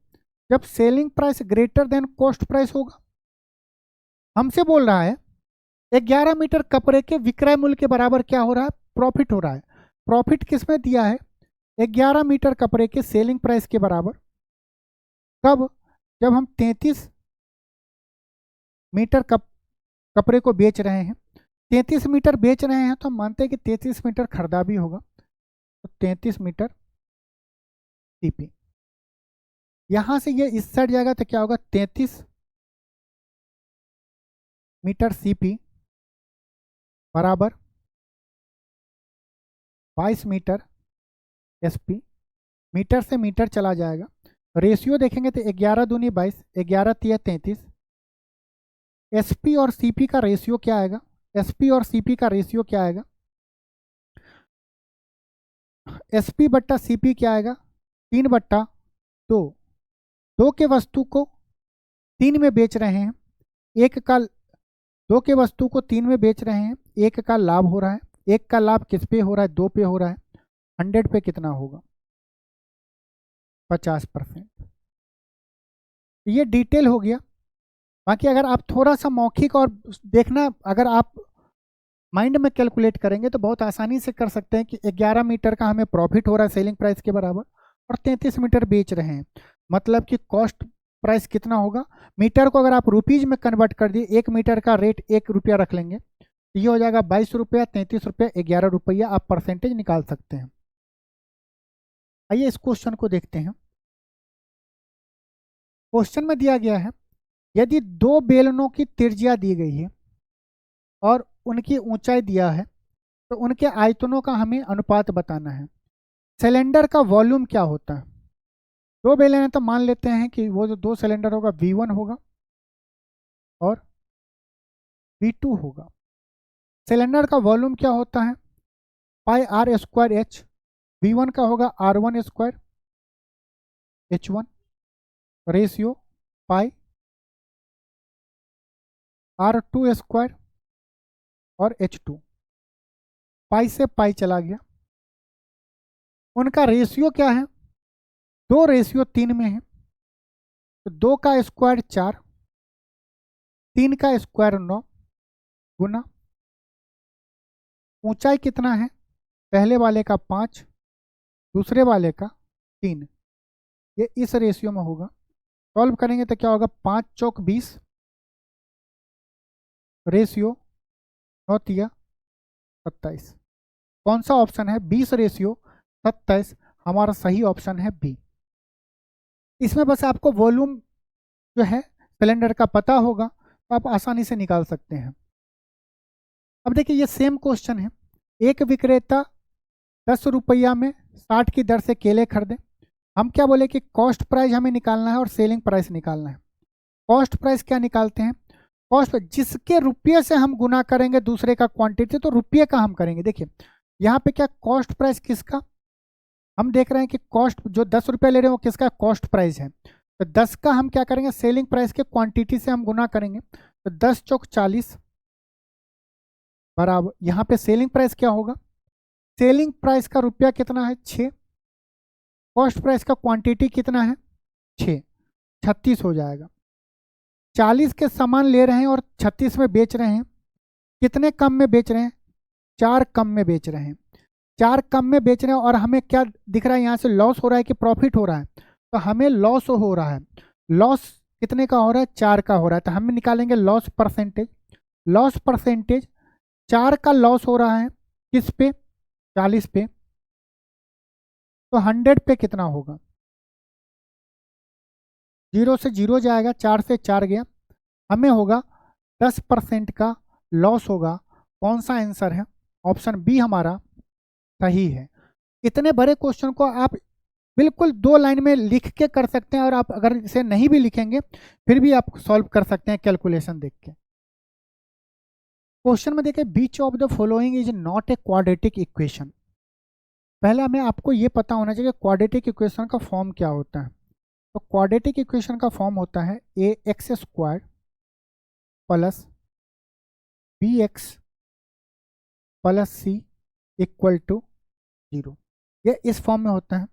A: जब selling price greater than cost price होगा। हमसे बोल रहा है 11 मीटर कपड़े के विक्रय मूल्य के बराबर क्या हो रहा है, प्रॉफिट हो रहा है। प्रॉफिट किसमें दिया है, 11 मीटर कपड़े के सेलिंग प्राइस के बराबर। कब, जब हम 33 मीटर कपड़े को बेच रहे हैं, 33 मीटर बेच रहे हैं तो हम मानते हैं कि 33 मीटर खरीदा भी होगा, तो 33 मीटर सीपी। यहाँ से ये इस साइड जाएगा तो क्या होगा 33 मीटर सीपी बराबर 22 मीटर एसपी। मीटर से मीटर चला जाएगा। रेशियो देखेंगे तो 11 दूनी 22, 11 तिया 33। एसपी और सीपी का रेशियो क्या आएगा? एसपी और सीपी का रेशियो क्या आएगा? एसपी बट्टा सीपी क्या आएगा? 3/2। दो के वस्तु को 3 में बेच रहे हैं, एक का, दो के वस्तु को 3 में बेच रहे हैं, एक का लाभ हो रहा है। एक का लाभ किस पे हो रहा है? 2 पे हो रहा है। 100 पे कितना होगा? 50%। ये डिटेल हो गया। बाकी अगर आप थोड़ा सा मौखिक और देखना, अगर आप माइंड में कैलकुलेट करेंगे तो बहुत आसानी से कर सकते हैं कि 11 मीटर का हमें प्रॉफिट हो रहा है सेलिंग प्राइस के बराबर, और 33 मीटर बेच रहे हैं, मतलब कि कॉस्ट प्राइस कितना होगा? मीटर को अगर आप रुपीज में कन्वर्ट कर दिए, 1 मीटर का रेट 1 रुपया रख लेंगे, तो ये हो जाएगा 22 रुपया, 33 रुपया, 11 रुपया। आप परसेंटेज निकाल सकते हैं। आइए इस क्वेश्चन को देखते हैं। क्वेश्चन में दिया गया है, यदि दो बेलनों की त्रिज्या दी गई है और उनकी ऊंचाई दिया है, तो उनके आयतनों का हमें अनुपात बताना है। सिलेंडर का वॉल्यूम क्या होता है? दो बेलन है तो मान लेते हैं कि वो जो दो सिलेंडर होगा V1 होगा और V2 होगा। सिलेंडर का वॉल्यूम क्या होता है? पाई R स्क्वायर H। V1 का होगा R1 स्क्वायर H1 रेशियो पाई R2 स्क्वायर और H2। पाई से पाई चला गया। उनका रेशियो क्या है? 2:3 में है, तो 2 का स्क्वायर 4, 3 का स्क्वायर 9 गुना ऊंचाई कितना है? पहले वाले का 5, दूसरे वाले का 3। ये इस रेशियो में होगा। सॉल्व करेंगे तो क्या होगा? 5 चौक 20 रेशियो 9 तिया 27। कौन सा ऑप्शन है? 20:27। हमारा सही ऑप्शन है बी। इसमें बस आपको वॉल्यूम जो है सिलेंडर का पता होगा तो आप आसानी से निकाल सकते हैं। अब देखिए ये सेम क्वेश्चन है। एक विक्रेता 10 रुपया में 60 की दर से केले खरीदे। हम क्या बोले कि कॉस्ट प्राइस हमें निकालना है और सेलिंग प्राइस निकालना है। कॉस्ट प्राइस क्या निकालते हैं? कॉस्ट जिसके रुपये से हम गुना करेंगे दूसरे का क्वांटिटी, तो रुपये का हम करेंगे। देखिए यहाँ पे क्या कॉस्ट प्राइस किसका? हम देख रहे हैं कि कॉस्ट जो 10 रुपये ले रहे हैं वो किसका? कॉस्ट प्राइस है। तो 10 का हम क्या करेंगे? सेलिंग प्राइस के क्वांटिटी से हम गुना करेंगे। तो 10 चौक 40 बराबर, यहाँ पे सेलिंग प्राइस क्या होगा? सेलिंग प्राइस का रुपया कितना है? 6। कॉस्ट प्राइस का क्वांटिटी कितना है? 6, 36 हो जाएगा। 40 के सामान ले रहे हैं और 36 में बेच रहे हैं। कितने कम में बेच रहे हैं? 4 कम में बेच रहे हैं। 4 कम में बेच रहे हैं और हमें क्या दिख रहा है? यहाँ से लॉस हो रहा है कि प्रॉफिट हो रहा है? तो हमें लॉस हो रहा है। लॉस कितने का हो रहा है? 4 का हो रहा है। तो हम निकालेंगे लॉस परसेंटेज। लॉस परसेंटेज 4 का लॉस हो रहा है किस पे? 40 पे। तो 100 पे कितना होगा? 0 से 0 जाएगा, 4 से 4 गया, हमें होगा 10% का लॉस होगा। कौन सा आंसर है? ऑप्शन बी हमारा सही है। इतने बड़े क्वेश्चन को आप बिल्कुल 2 लाइन में लिख के कर सकते हैं, और आप अगर इसे नहीं भी लिखेंगे फिर भी आप सॉल्व कर सकते हैं कैलकुलेशन देख के। क्वेश्चन में देखिए, which of the following is not a quadratic equation. पहले हमें आपको ये पता होना चाहिए क्वाड्रेटिक इक्वेशन का फॉर्म क्या होता है। तो क्वाड्रेटिक इक्वेशन का फॉर्म होता है ax² plus bx plus c equal to 0। ये इस फॉर्म में होता है।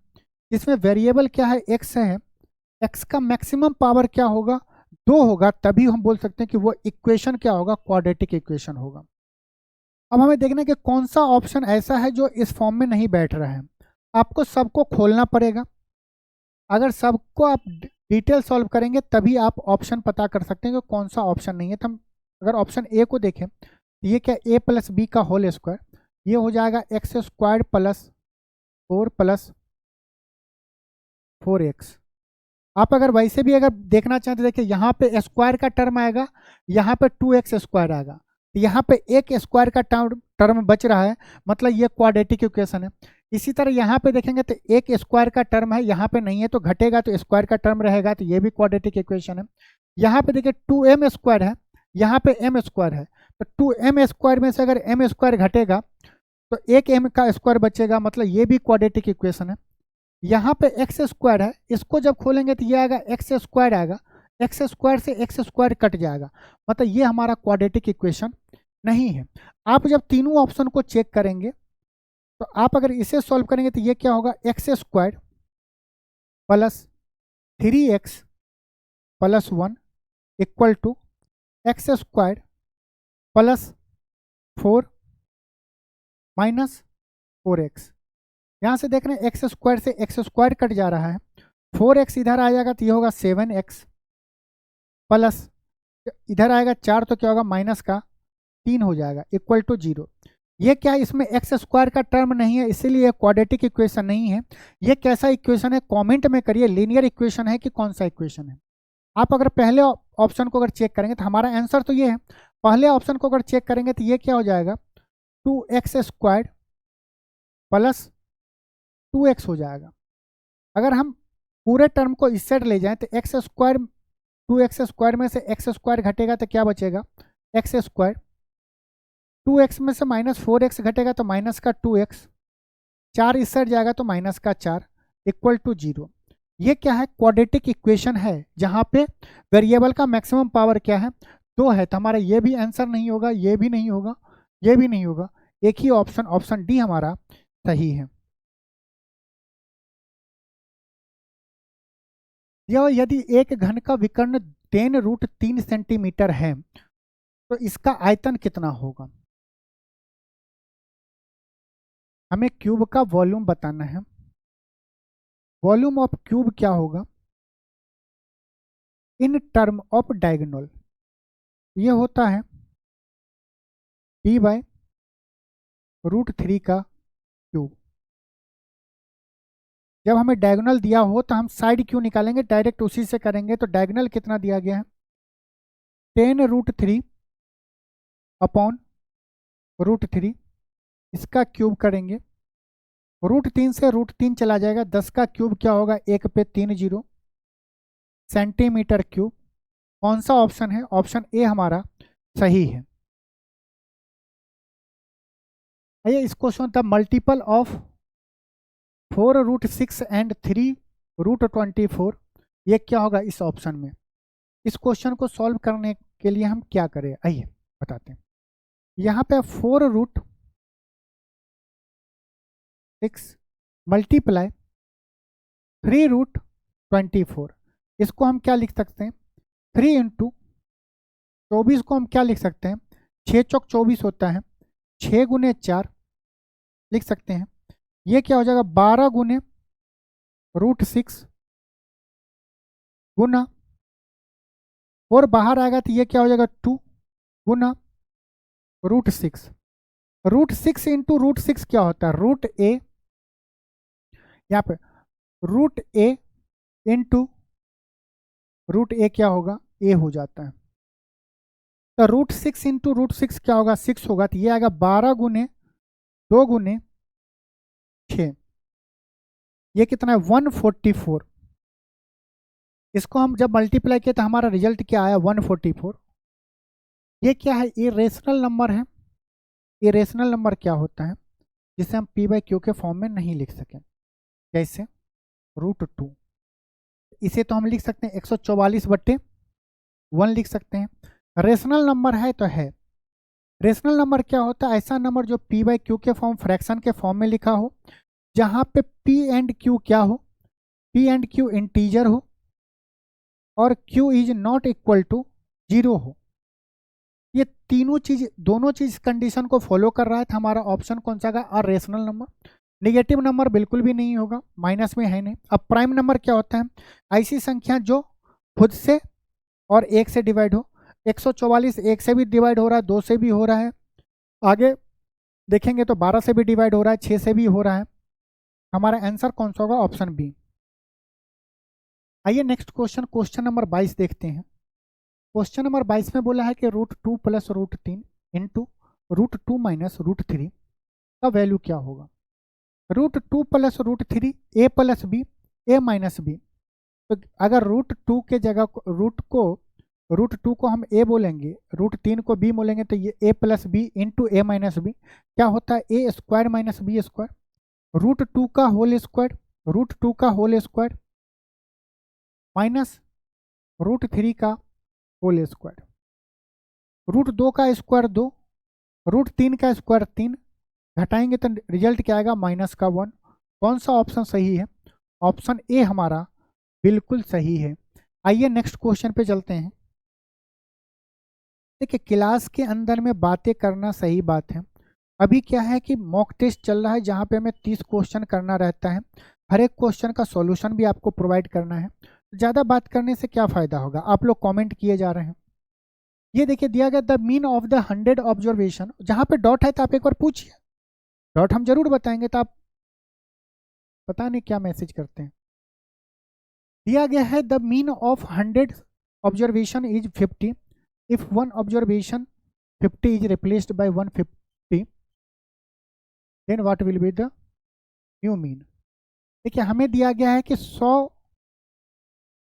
A: इसमें वेरिएबल क्या है? x है। x का मैक्सिमम पावर क्या होगा? 2 होगा, तभी हम बोल सकते हैं कि वो इक्वेशन क्या होगा? क्वाड्रेटिक इक्वेशन होगा। अब हमें देखना है कि कौन सा ऑप्शन ऐसा है जो इस फॉर्म में नहीं बैठ रहा है। आपको सबको खोलना पड़ेगा। अगर सबको आप डिटेल सॉल्व करेंगे तभी आप ऑप्शन पता कर सकते हैं कि कौन सा ऑप्शन नहीं है। तो हम अगर ऑप्शन ए को देखें तो ये क्या? a प्लस बी का होल स्क्वायर, ये हो जाएगा x² प्लस 4 प्लस 4x आप अगर वैसे भी अगर देखना चाहते देखिए यहाँ पे स्क्वायर का टर्म आएगा, यहाँ पे 2x स्क्वायर आएगा, तो यहाँ पे एक स्क्वायर का टर्म बच रहा है, मतलब ये क्वाड्रेटिक इक्वेशन है। इसी तरह यहाँ पे देखेंगे तो एक स्क्वायर का टर्म है, यहाँ पे नहीं है तो घटेगा तो स्क्वायर का टर्म रहेगा, तो ये भी क्वाड्रेटिक इक्वेशन है। यहाँ पे देखिए 2m स्क्वायर है, यहाँ पे m स्क्वायर है, तो 2m स्क्वायर में से अगर m स्क्वायर घटेगा तो एक m का स्क्वायर बचेगा, मतलब ये भी क्वाड्रेटिक इक्वेशन है। यहाँ पे एक्स स्क्वायर है, इसको जब खोलेंगे तो ये आएगा एक्स स्क्वायर आएगा, एक्स स्क्वायर से एक्स स्क्वायर कट जाएगा, मतलब ये हमारा क्वाड्रेटिक इक्वेशन नहीं है। आप जब तीनों ऑप्शन को चेक करेंगे तो आप अगर इसे सॉल्व करेंगे तो ये क्या होगा, x square plus 3x plus 1 equal to x square plus 4 minus 4x। यहाँ से देख रहे हैं एक्स स्क्वायर से एक्स स्क्वायर कट जा रहा है, 4x इधर आ जाएगा तो ये होगा 7x प्लस इधर आएगा 4 तो क्या होगा माइनस का 3 हो जाएगा इक्वल टू 0। ये क्या है, इसमें एक्स स्क्वायर का टर्म नहीं है, इसीलिए क्वाड्रेटिक इक्वेशन नहीं है। ये कैसा इक्वेशन है कमेंट में करिए, लीनियर इक्वेशन है कि कौन सा इक्वेशन है। आप अगर पहले ऑप्शन को अगर चेक करेंगे तो हमारा आंसर तो ये है, पहले ऑप्शन को अगर चेक करेंगे तो ये क्या हो जाएगा 2x स्क्वायर प्लस 2x हो जाएगा। अगर हम पूरे टर्म को इस साइड ले जाएं तो एक्स स्क्वायर 2x स्क्वायर में से एक्स स्क्वायर घटेगा तो क्या बचेगा एक्स स्क्वायर, 2x में से माइनस 4x घटेगा तो माइनस का 2x, 4 इस साइड जाएगा तो माइनस का 4 इक्वल टू 0। ये क्या है क्वाड्रेटिक इक्वेशन है, जहाँ पे वेरिएबल का मैक्सिमम पावर क्या है 2 है, तो हमारा ये भी आंसर नहीं होगा, ये भी नहीं होगा, ये भी नहीं होगा, एक ही ऑप्शन ऑप्शन डी हमारा सही है। यदि एक घन का विकर्ण 10√3 सेंटीमीटर है तो इसका आयतन कितना होगा। हमें क्यूब का वॉल्यूम बताना है। वॉल्यूम ऑफ क्यूब क्या होगा इन टर्म ऑफ डायगोनल, ये होता है d/√3 का क्यूब। जब हमें डायगोनल दिया हो तो हम साइड क्यों निकालेंगे, डायरेक्ट उसी से करेंगे। तो डायगोनल कितना दिया गया है 10√3 अपॉन √3, इसका क्यूब करेंगे, √3 से √3 चला जाएगा, 10 का क्यूब क्या होगा 1 पे 3 0 सेंटीमीटर क्यूब। कौन सा ऑप्शन है, ऑप्शन ए हमारा सही है। आइए इस question the multiple of 4√6 and 3√24, ये क्या होगा इस ऑप्शन में। इस क्वेश्चन को सॉल्व करने के लिए हम क्या करें, आइए बताते हैं। यहाँ पे 4√6 मल्टीप्लाई 3√24, इसको हम क्या लिख सकते हैं 3 इंटू 24 को हम क्या लिख सकते हैं 6 चौक 24 होता है, 6 गुने 4 लिख सकते हैं। ये क्या हो जाएगा 12 गुने √6 गुना, और बाहर आएगा तो ये क्या हो जाएगा 2 गुना √6। √6 इंटू √6 क्या होता है √a, यहाँ पे √a इंटू √a क्या होगा a हो जाता है। तो √6 इंटू √6 क्या होगा 6 होगा, तो ये आएगा 12 गुने 2 गुने 6, ये कितना है 144। इसको हम जब मल्टीप्लाई किए तो हमारा रिजल्ट क्या आया 144। ये क्या है इरेशनल नंबर है। इरेशनल नंबर क्या होता है जिसे हम p/q के फॉर्म में नहीं लिख सकें, कैसे √2, इसे तो हम लिख सकते हैं 144/1 लिख सकते हैं। रेशनल नंबर है तो है। रेशनल नंबर क्या होता है, ऐसा नंबर जो p/q के फॉर्म फ्रैक्शन के फॉर्म में लिखा हो, जहाँ पे p एंड q क्या हो, p एंड q इंटीजर हो और q is not equal to 0 हो। ये तीनों चीज दोनों चीज कंडीशन को फॉलो कर रहा है, तो हमारा ऑप्शन कौन सा का रेशनल नंबर। नेगेटिव नंबर बिल्कुल भी नहीं होगा, माइनस में है नहीं। अब प्राइम नंबर क्या होता है, ऐसी संख्या जो खुद से और 1 से डिवाइड हो। 144 1 से भी डिवाइड हो रहा है, 2 से भी हो रहा है, आगे देखेंगे तो 12 से भी डिवाइड हो रहा है, 6 से भी हो रहा है। हमारा आंसर कौन सा होगा ऑप्शन बी। आइए नेक्स्ट क्वेश्चन, क्वेश्चन नंबर 22 देखते हैं। क्वेश्चन नंबर 22 में बोला है कि √2 प्लस √3 इंटू √2 माइनस √3 का वैल्यू क्या होगा। √2 प्लस √3 ए प्लस बी ए माइनस बी। तो अगर √2 के जगह √2 को हम ए बोलेंगे, √3 को बी बोलेंगे, तो ये ए प्लस बी इंटू ए माइनस बी क्या होता है, ए स्क्वायर माइनस बी स्क्वायर, √2 का होल स्क्वायर, √2 का होल स्क्वायर माइनस √3 का होल स्क्वायर, √2 का स्क्वायर 2, √3 का स्क्वायर 3, घटाएंगे तो रिजल्ट क्या आएगा, माइनस का 1। कौन सा ऑप्शन सही है, ऑप्शन ए हमारा बिल्कुल सही है। आइए नेक्स्ट क्वेश्चन पे चलते हैं। देखिए क्लास के अंदर में बातें करना सही बात है। अभी क्या है कि मॉक टेस्ट चल रहा है जहाँ पे हमें 30 क्वेश्चन करना रहता है, हर एक क्वेश्चन का सॉल्यूशन भी आपको प्रोवाइड करना है। ज़्यादा बात करने से क्या फ़ायदा होगा, आप लोग कमेंट किए जा रहे हैं। ये देखिए दिया गया the mean of the 100 observation, जहाँ पे डॉट है तो आप एक बार पूछिए, डॉट हम जरूर बताएंगे, तो आप पता नहीं क्या मैसेज करते हैं। दिया गया है the mean of 100 observation is 50 if one observation 50 is replaced by 150 then what will be the new mean. देखिए हमें दिया गया है कि 100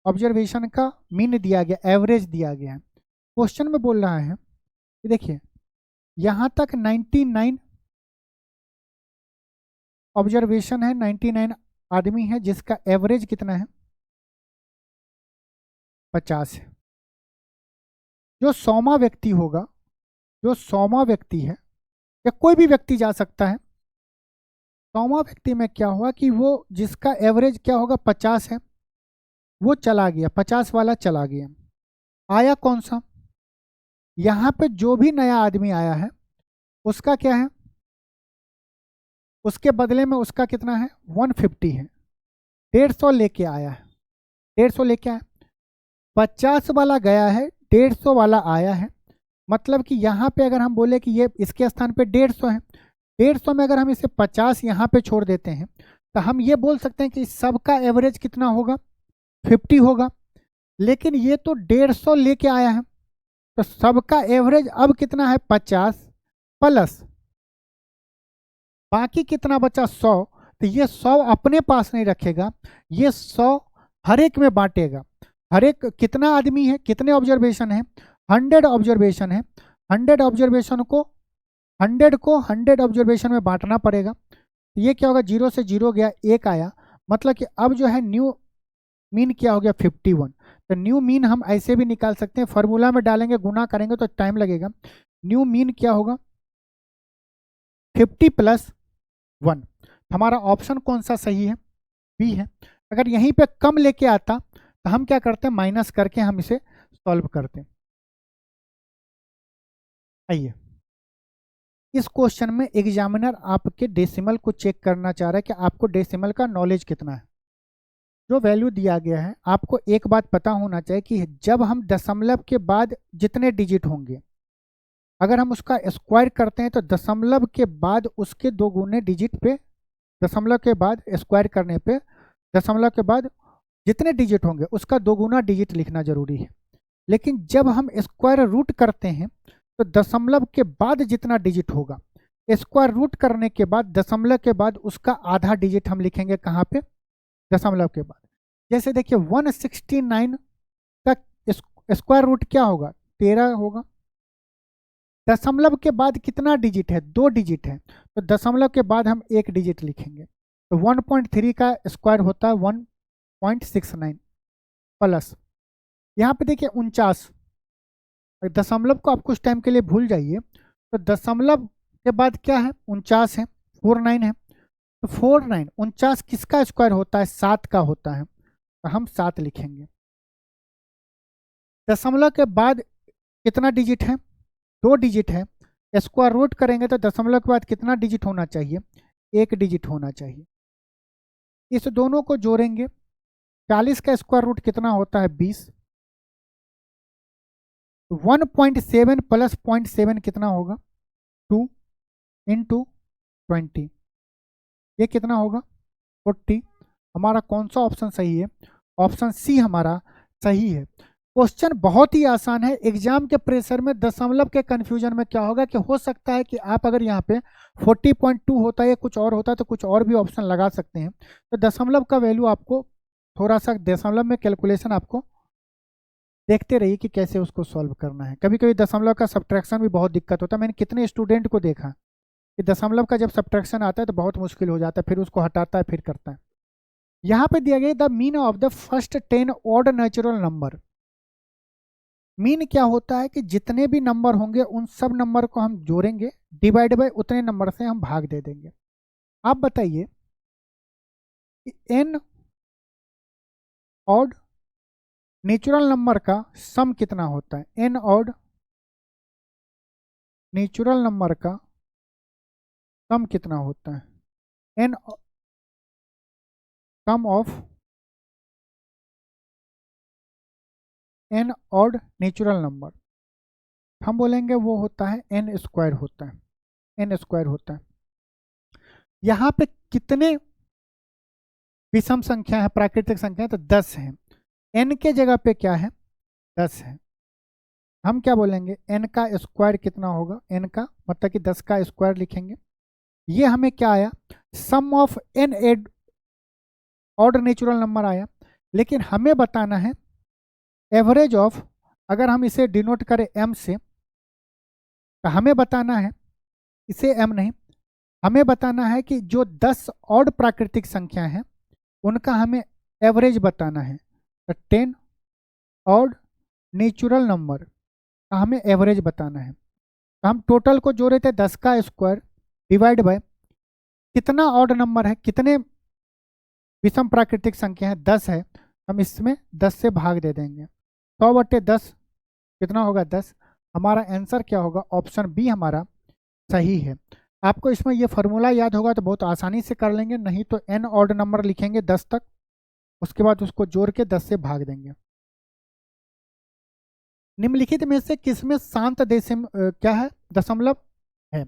A: ऑब्जर्वेशन का मीन दिया गया, एवरेज दिया गया है। क्वेश्चन में बोल रहा है कि देखिए यहाँ तक 99 ऑब्जर्वेशन है, 99 आदमी है जिसका एवरेज कितना है, 50 है। जो 100वां व्यक्ति होगा, जो 100वां व्यक्ति है, या कोई भी व्यक्ति जा सकता है, 100वां व्यक्ति में क्या हुआ कि वो जिसका एवरेज क्या होगा 50 है, वो चला गया, 50 वाला चला गया। आया कौन सा, यहाँ पे जो भी नया आदमी आया है उसका क्या है, उसके बदले में उसका कितना है, 150 है, 150 लेके आया है, 150 लेके आया, 50 वाला गया है, 150 वाला आया है। मतलब कि यहाँ पे अगर हम बोले कि ये इसके स्थान पे 150 है, 150 में अगर हम इसे 50 यहाँ पे छोड़ देते हैं तो हम ये बोल सकते हैं कि सबका एवरेज कितना होगा, 50 होगा। लेकिन ये तो 150 लेके आया है, तो सबका एवरेज अब कितना है, 50 प्लस बाकी कितना बचा, 100। तो ये 100 अपने पास नहीं रखेगा, ये 100 हर एक में बांटेगा। हर एक कितना आदमी है, कितने ऑब्जर्वेशन है, 100 ऑब्जर्वेशन है, 100 ऑब्जर्वेशन को 100 ऑब्जर्वेशन में बांटना पड़ेगा। ये क्या होगा, 0 से 0 गया, 1 आया, मतलब कि अब जो है न्यू मीन क्या हो गया, 51। तो न्यू मीन हम ऐसे भी निकाल सकते हैं, फॉर्मूला में डालेंगे, गुना करेंगे तो टाइम लगेगा। न्यू मीन क्या होगा, 50 प्लस 1। हमारा ऑप्शन कौन सा सही है, बी है। अगर यहीं पे कम लेके आता तो हम क्या करते हैं, माइनस करके हम इसे सॉल्व करते हैं। आइए इस क्वेश्चन में एग्जामिनर आपके डेसिमल को चेक करना चाह रहा है कि आपको डेसिमल का नॉलेज कितना है। जो वैल्यू दिया गया है, आपको एक बात पता होना चाहिए कि जब हम दशमलव के बाद जितने डिजिट होंगे, अगर हम उसका स्क्वायर करते हैं तो दशमलव के बाद उसके 2 गुने डिजिट पे, दशमलव के बाद स्क्वायर करने पे दशमलव के बाद जितने डिजिट होंगे उसका 2 गुना डिजिट लिखना जरूरी है। लेकिन जब हम स्क्वायर रूट करते हैं तो दशमलव के बाद जितना डिजिट होगा, स्क्वायर रूट करने के बाद दशमलव के बाद उसका आधा डिजिट हम लिखेंगे कहाँ पे, दशमलव के बाद। जैसे देखिए 169 का स्क्वायर रूट क्या होगा, 13 होगा। दशमलव के बाद कितना डिजिट है, 2 डिजिट है, तो दशमलव के बाद हम 1 डिजिट लिखेंगे। तो 1.3 का स्क्वायर होता है 1.69 प्लस यहाँ पे देखिए 49। दशमलव को आप कुछ टाइम के लिए भूल जाइए, तो दशमलव के बाद क्या है, 49 है, 49 है, तो 49 किसका स्क्वायर होता है, 7 का होता है, तो हम 7 लिखेंगे। दशमलव के बाद कितना डिजिट है, 2 डिजिट है, स्क्वायर रूट करेंगे तो दशमलव के बाद कितना डिजिट होना चाहिए, 1 डिजिट होना चाहिए। इस दोनों को जोड़ेंगे, 40 का स्क्वायर रूट कितना होता है, 20। 1.7 प्लस 0.7 कितना होगा, 2 इंटू 20, ये कितना होगा, 40। हमारा कौन सा ऑप्शन सही है, ऑप्शन सी हमारा सही है। क्वेश्चन बहुत ही आसान है। एग्जाम के प्रेशर में दशमलव के कंफ्यूजन में क्या होगा कि हो सकता है कि आप अगर यहाँ पे 40.2 होता है या कुछ और होता है तो कुछ और भी ऑप्शन लगा सकते हैं। तो दशमलव का वैल्यू आपको थोड़ा सा दशमलव में कैलकुलेशन आपको देखते रहिए कि कैसे उसको सॉल्व करना है। कभी कभी दशमलव का सब्ट्रैक्शन भी बहुत दिक्कत होता है। मैंने कितने स्टूडेंट को देखा कि दशमलव का जब सब्ट्रैक्शन आता है तो बहुत मुश्किल हो जाता है, फिर उसको हटाता है फिर करता है। यहाँ पे दिया गया the mean of the first 10 odd natural number. Mean क्या होता है कि जितने भी नंबर होंगे उन सब नंबर को हम जोड़ेंगे, डिवाइड बाय उतने नंबर से हम भाग दे देंगे। आप बताइए कि एन ऑड नेचुरल नंबर का सम कितना होता है। एन ऑड नेचुरल नंबर का सम कितना होता है। N sum of n odd natural number हम बोलेंगे वो होता है एन स्क्वायर होता है। एन स्क्वायर होता है। यहाँ पे कितने विषम संख्या है, प्राकृतिक संख्या है, तो 10 है। एन के जगह पे क्या है, 10 है। हम क्या बोलेंगे, एन का स्क्वायर कितना होगा। एन का मतलब कि 10 का स्क्वायर लिखेंगे। ये हमें क्या आया, sum of n add odd natural number आया। लेकिन हमें बताना है एवरेज ऑफ, अगर हम इसे डिनोट करें एम से तो हमें बताना है, इसे एम नहीं, हमें बताना है कि जो 10 ऑड प्राकृतिक संख्या है उनका हमें एवरेज बताना है। तो 10 ऑड नेचुरल नंबर का हमें एवरेज बताना है। तो हम टोटल को जोड़े थे 10 का स्क्वायर डिवाइड बाय कितना ऑड नंबर है, कितने विषम प्राकृतिक संख्या है, 10 है। हम इसमें 10 से भाग दे देंगे। 100/10 कितना होगा, 10। हमारा आंसर क्या होगा, ऑप्शन बी हमारा सही है। आपको इसमें ये फार्मूला याद होगा तो बहुत आसानी से कर लेंगे, नहीं तो एन ऑड नंबर लिखेंगे 10 तक, उसके बाद उसको जोड़ के 10 से भाग देंगे। निम्नलिखित में से किसमें शांत क्या है, दशमलव है।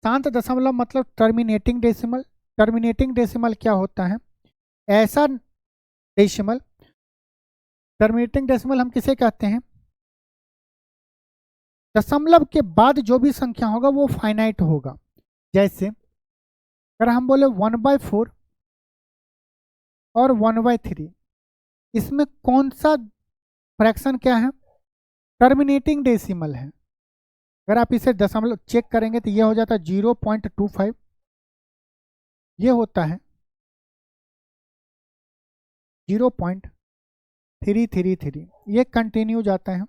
A: शांत दशमलव मतलब टर्मिनेटिंग डेसिमल। टर्मिनेटिंग डेसिमल क्या होता है, ऐसा डेसिमल, टर्मिनेटिंग डेसिमल हम किसे कहते हैं, दशमलव के बाद जो भी संख्या होगा वो फाइनाइट होगा। जैसे अगर हम बोले 1/4 और 1/3, इसमें कौन सा फ्रैक्शन क्या है, टर्मिनेटिंग डेसिमल है। अगर आप इसे दशमलव चेक करेंगे तो ये हो जाता है 0.25, ये होता है 0.333, ये कंटिन्यू जाता है।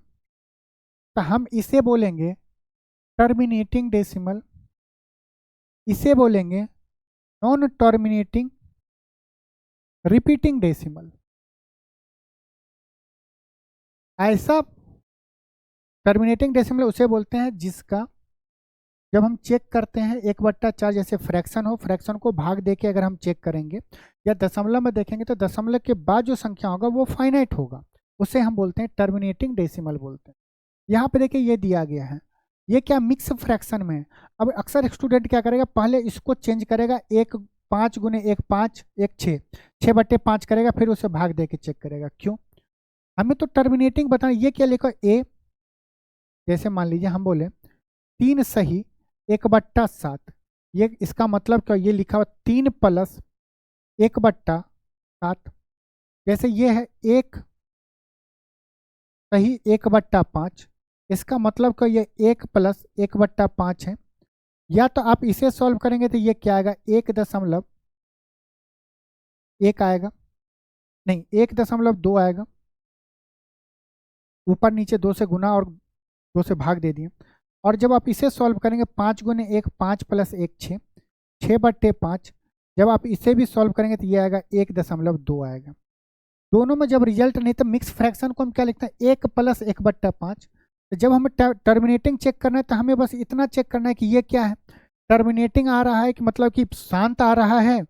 A: तो हम इसे बोलेंगे टर्मिनेटिंग डेसिमल, इसे बोलेंगे नॉन टर्मिनेटिंग रिपीटिंग डेसिमल। ऐसा टर्मिनेटिंग डेसिमल उसे बोलते हैं जिसका जब हम चेक करते हैं 1/4 जैसे फ्रैक्शन हो, फ्रैक्शन को भाग देके अगर हम चेक करेंगे या दशमलव में देखेंगे तो दशमलव के बाद जो संख्या होगा वो फाइनाइट होगा, उसे हम बोलते हैं टर्मिनेटिंग डेसिमल बोलते हैं। यहाँ पे देखिए ये दिया गया है, ये क्या मिक्स फ्रैक्शन में है। अब अक्सर स्टूडेंट क्या करेगा, पहले इसको चेंज करेगा, 1 5 गुने 1 5, 1 6, 6/5 करेगा, फिर उसे भाग दे के चेक करेगा। क्यों, हमें तो टर्मिनेटिंग बताना। ये क्या लिखा ए, जैसे मान लीजिए हम बोले 3 सही 1/7, ये इसका मतलब क्या, ये लिखा हुआ 3 + 1/7, जैसे ये है 1 सही 1/5, इसका मतलब क्या, ये 1 + 1/5 है। या तो आप इसे सॉल्व करेंगे तो ये क्या आएगा, 1.1 आएगा, नहीं 1.2 आएगा, ऊपर नीचे 2 से गुना और 2 से भाग दे दिए। और जब आप इसे सॉल्व करेंगे 5 गुने 1 5 + 1 6, 6/5, जब आप इसे भी सॉल्व करेंगे तो ये आएगा 1.2 आएगा। दोनों में जब रिजल्ट नहीं तो मिक्स फ्रैक्शन को हम क्या लिखते हैं, 1 + 1/5। तो जब हमें टर्मिनेटिंग चेक करना है तो हमें बस इतना चेक करना है कि ये क्या है, टर्मिनेटिंग आ रहा है कि मतलब कि शांत आ रहा है,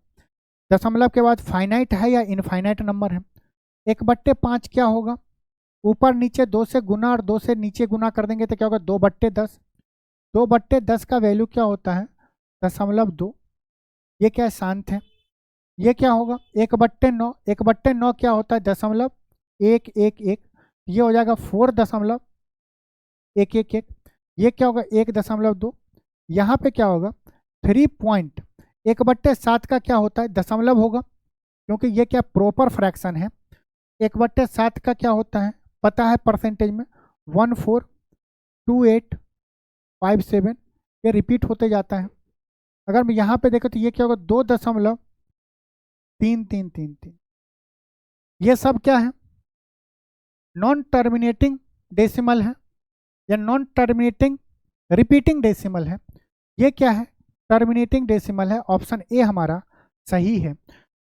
A: दशमलव के बाद फाइनाइट है या इनफाइनाइट नंबर है। 1/5 क्या होगा, ऊपर नीचे 2 से गुना और 2 से नीचे गुना कर देंगे तो क्या होगा, 2/10। 2/10 का वैल्यू क्या होता है, 0.2। ये क्या है, शांत है। ये क्या होगा 1/9, 1/9 क्या होता है 0.111, ये हो जाएगा 4.111, ये क्या होगा 1.2, यहाँ पे क्या होगा 3.1/7 का क्या होता है दशमलव होगा, क्योंकि ये क्या प्रॉपर फ्रैक्शन है। 1/7 का क्या होता है पता है परसेंटेज में 142857, ये रिपीट होते जाता है। अगर मैं यहाँ पे देखो तो ये क्या होगा 2.3333, ये सब क्या है नॉन टर्मिनेटिंग डेसिमल है या नॉन टर्मिनेटिंग रिपीटिंग डेसिमल है। ये क्या है टर्मिनेटिंग डेसिमल है, ऑप्शन ए हमारा सही है।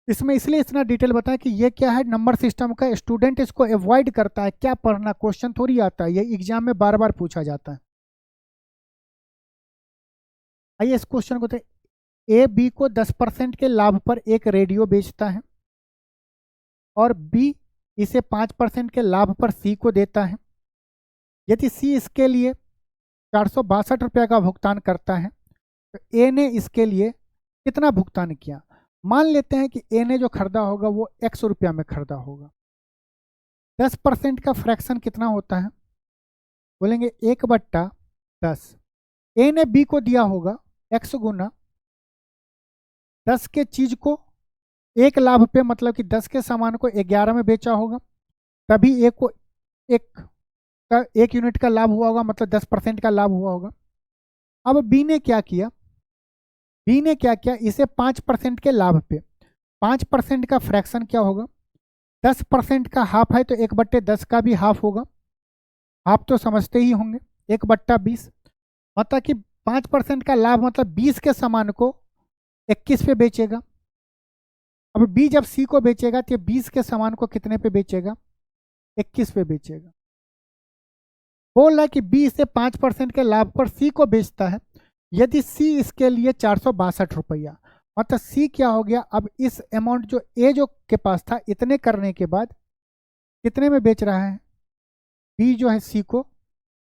A: इसमें इसलिए इतना डिटेल बताएं कि ये क्या है नंबर सिस्टम का, स्टूडेंट इसको अवॉइड करता है, क्या पढ़ना क्वेश्चन थोड़ी आता है, ये एग्जाम में बार बार पूछा जाता है। आइए इस क्वेश्चन को ए बी को 10% के लाभ पर एक रेडियो बेचता है और बी इसे 5% के लाभ पर सी को देता है। यदि सी इसके लिए 462 रुपये का भुगतान करता है तो ए ने इसके लिए कितना भुगतान किया। मान लेते हैं कि ए ने जो खरीदा होगा वो x रुपया में खरीदा होगा। 10% का फ्रैक्शन कितना होता है बोलेंगे 1/10। ए ने बी को दिया होगा x गुना 10 के चीज को 1 लाभ पे, मतलब कि 10 के सामान को 11 में बेचा होगा, तभी ए को 1 यूनिट का लाभ हुआ होगा, मतलब 10% का लाभ हुआ होगा। अब बी ने क्या किया, बी ने क्या किया इसे 5% के लाभ पे, 5% का फ्रैक्शन क्या होगा 10% का हाफ है तो 1/10 का भी हाफ होगा, हाफ तो समझते ही होंगे 1/20, मतलब कि 5% का लाभ मतलब 20 के सामान को 21 पे बेचेगा। अब बी जब सी को बेचेगा तो 20 के सामान को कितने पे बेचेगा 21 पे बेचेगा। बोल रहा है कि बी इसे 5% के लाभ पर सी को बेचता है, यदि सी इसके लिए 462 रुपया, मतलब सी क्या हो गया अब इस अमाउंट जो ए जो के पास था इतने करने के बाद कितने में बेच रहा है, बी जो है सी को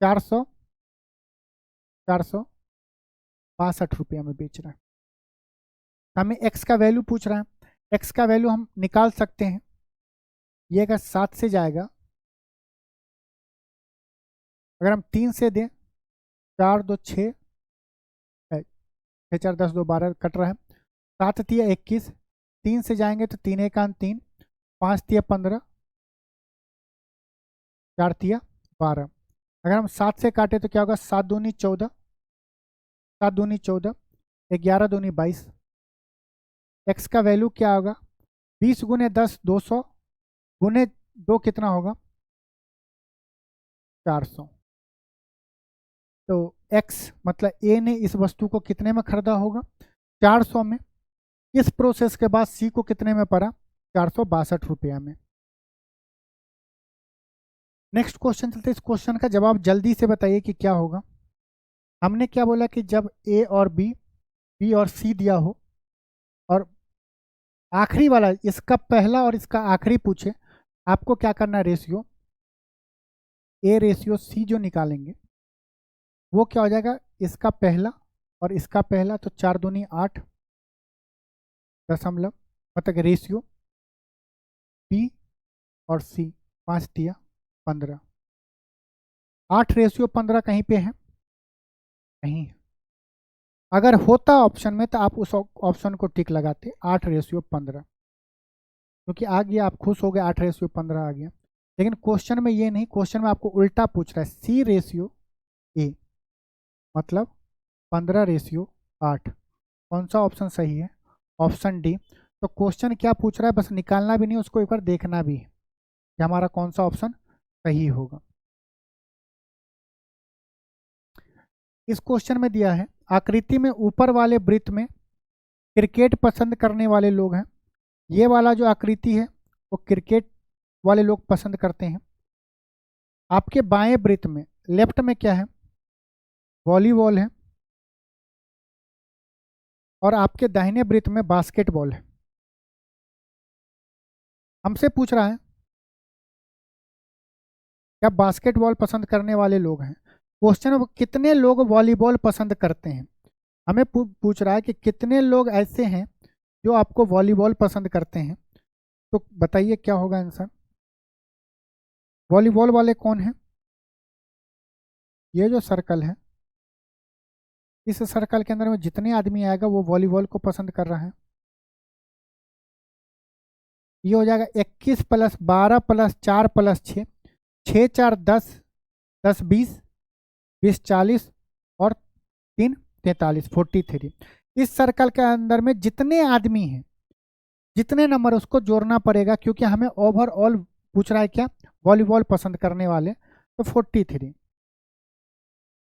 A: 462 रुपया में बेच रहा है। हमें एक्स का वैल्यू पूछ रहा है, एक्स का वैल्यू हम निकाल सकते हैं, ये अगर 7 से जाएगा, अगर हम 3 से दें 4 2 6, 4 10 2 12 कट रहा है, 7 तिया 21, 3 से जाएंगे तो 3 1 3, 5 तिया 15, 4 तिया 12। अगर हम 7 से काटे तो क्या होगा 7 दूनी 14, 7 दूनी 14, 11 दूनी 22। एक्स का वैल्यू क्या होगा 20 गुने 10 200 गुने 2 कितना होगा 400। तो x मतलब ए ने इस वस्तु को कितने में खरीदा होगा 400 में। इस प्रोसेस के बाद सी को कितने में पड़ा 462 रुपया में। नेक्स्ट क्वेश्चन चलते, इस क्वेश्चन का जवाब जल्दी से बताइए कि क्या होगा। हमने क्या बोला कि जब ए और बी और सी दिया हो और आखिरी वाला इसका पहला और इसका आखिरी पूछे, आपको क्या करना है रेशियो ए रेशियो सी जो निकालेंगे वो क्या हो जाएगा इसका पहला और इसका पहला, तो 4 दूनी 8 दशमलव, मतलब रेशियो बी और सी 5 तिया 15, 8 रेशियो 15 कहीं पे है नहीं है। अगर होता ऑप्शन में तो आप उस ऑप्शन को टिक लगाते 8 रेशियो 15, क्योंकि आ गया आप खुश हो गए 8 रेशियो 15 आ गया। लेकिन क्वेश्चन में ये नहीं, क्वेश्चन में आपको उल्टा पूछ रहा है सी रेशियो ए मतलब 15 रेशियो 8। कौन सा ऑप्शन सही है ऑप्शन डी। तो क्वेश्चन क्या पूछ रहा है बस निकालना भी नहीं, उसको एक बार देखना भी है कि हमारा कौन सा ऑप्शन सही होगा। इस क्वेश्चन में दिया है आकृति में ऊपर वाले वृत्त में क्रिकेट पसंद करने वाले लोग हैं। ये वाला जो आकृति है वो क्रिकेट वाले लोग पसंद करते हैं। आपके बाएं वृत्त में लेफ्ट में क्या है वॉलीबॉल है और आपके दाहिने वृत्त में बास्केटबॉल है। हमसे पूछ रहा है क्या बास्केटबॉल पसंद करने वाले लोग हैं। क्वेश्चन कितने लोग वॉलीबॉल पसंद करते हैं, हमें पूछ रहा है कि कितने लोग ऐसे हैं जो आपको वॉलीबॉल पसंद करते हैं, तो बताइए क्या होगा आंसर। वॉलीबॉल वाले कौन है? ये जो सर्कल है, इस सर्कल के अंदर में जितने आदमी आएगा वो वॉलीबॉल को पसंद कर रहा है। ये हो जाएगा 21 प्लस 12 प्लस 4 प्लस 6, 6 4 10, 10 20, 20 40 और 3 43, 43। इस सर्कल के अंदर में जितने आदमी हैं, जितने नंबर उसको जोड़ना पड़ेगा, क्योंकि हमें ओवरऑल पूछ रहा है क्या, वॉलीबॉल पसंद करने वाले, तो 43।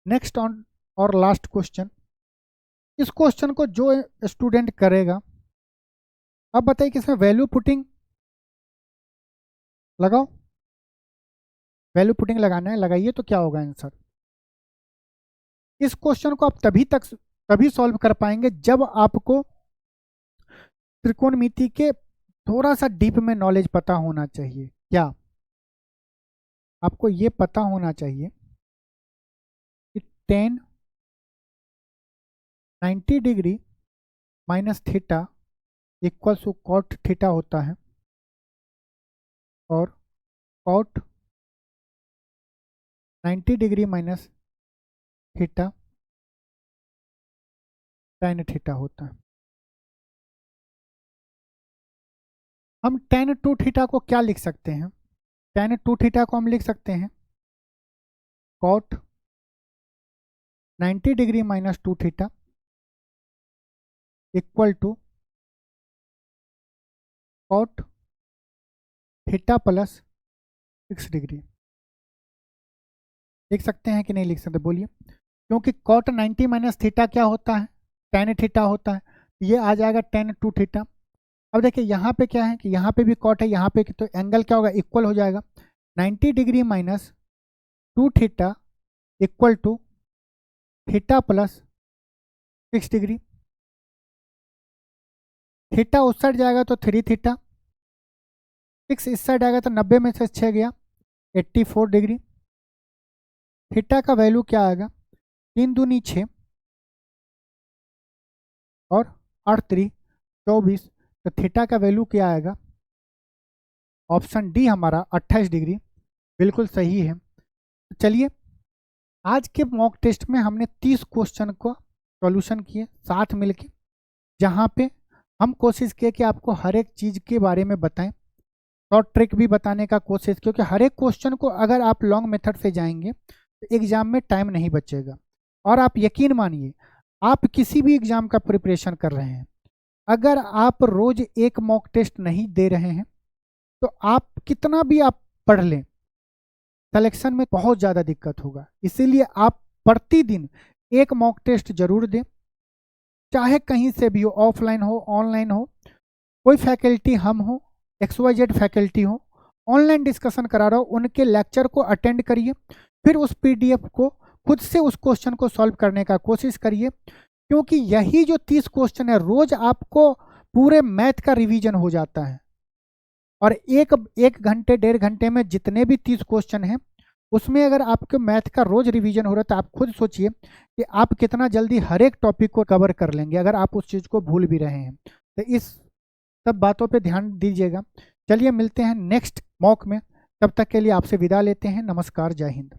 A: नेक्स्ट ऑन और लास्ट क्वेश्चन। इस क्वेश्चन को जो स्टूडेंट करेगा, अब बताइए कि इसमें वैल्यू पुटिंग लगाओ, वैल्यू पुटिंग लगाना है, लगाइए तो क्या होगा आंसर। इस क्वेश्चन को आप तभी सॉल्व कर पाएंगे जब आपको त्रिकोणमिति के थोड़ा सा डीप में नॉलेज पता होना चाहिए। क्या आपको ये पता होना चाहिए कि 90 degree minus theta equals to cot theta होता है, और cot 90 degree minus theta tan theta होता है। हम tan 2 थीटा को क्या लिख सकते हैं? tan 2 थीटा को हम लिख सकते हैं cot 90 degree minus 2 theta equal to cot theta plus 6 degree. लिख सकते हैं कि नहीं लिख सकते, बोलिए। क्योंकि कॉट 90 माइनस थीटा क्या होता है, tan थीटा होता है, ये आ जाएगा tan 2 थीटा। अब देखिए यहाँ पे क्या है कि यहाँ पे भी कॉट है, यहाँ पे तो एंगल क्या होगा, इक्वल हो जाएगा। 90 degree minus 2 theta equal to theta plus 6 degree. Theta उस साइड जाएगा तो 3 थीटा, 6 इस साइड आएगा तो 90 में से 6 गया 84 डिग्री। थीटा का वैल्यू क्या आएगा, 3 दूनी 6 और 8 3 24, तो थीटा का वैल्यू क्या आएगा, ऑप्शन डी हमारा 28 डिग्री बिल्कुल सही है। तो चलिए, आज के मॉक टेस्ट में हमने 30 क्वेश्चन को सॉल्यूशन किए साथ मिलके, जहाँ पे हम कोशिश किए कि आपको हर एक चीज़ के बारे में बताएं, शॉर्ट ट्रिक भी बताने का कोशिश, क्योंकि हर एक क्वेश्चन को अगर आप लॉन्ग मेथड से जाएंगे तो एग्जाम में टाइम नहीं बचेगा। और आप यकीन मानिए, आप किसी भी एग्जाम का प्रिपरेशन कर रहे हैं, अगर आप रोज एक मॉक टेस्ट नहीं दे रहे हैं तो आप कितना भी आप पढ़ लें, सिलेक्शन में बहुत ज़्यादा दिक्कत होगा। इसीलिए आप प्रतिदिन एक मॉक टेस्ट जरूर दें, चाहे कहीं से भी हो, ऑफलाइन हो ऑनलाइन हो, कोई फैकल्टी हम हो, XYZ फैकल्टी हो, ऑनलाइन डिस्कशन करा रहा हो, उनके लेक्चर को अटेंड करिए, फिर उस PDF को खुद से उस क्वेश्चन को सॉल्व करने का कोशिश करिए। क्योंकि यही जो 30 क्वेश्चन है, रोज आपको पूरे मैथ का रिवीजन हो जाता है, और एक घंटे 1.5 घंटे में जितने भी 30 क्वेश्चन हैं, उसमें अगर आपके मैथ का रोज रिवीजन हो रहा है तो आप खुद सोचिए कि आप कितना जल्दी हर एक टॉपिक को कवर कर लेंगे, अगर आप उस चीज़ को भूल भी रहे हैं। तो इस सब बातों पे ध्यान दीजिएगा। चलिए मिलते हैं नेक्स्ट मॉक में, तब तक के लिए आपसे विदा लेते हैं। नमस्कार, जय हिंद।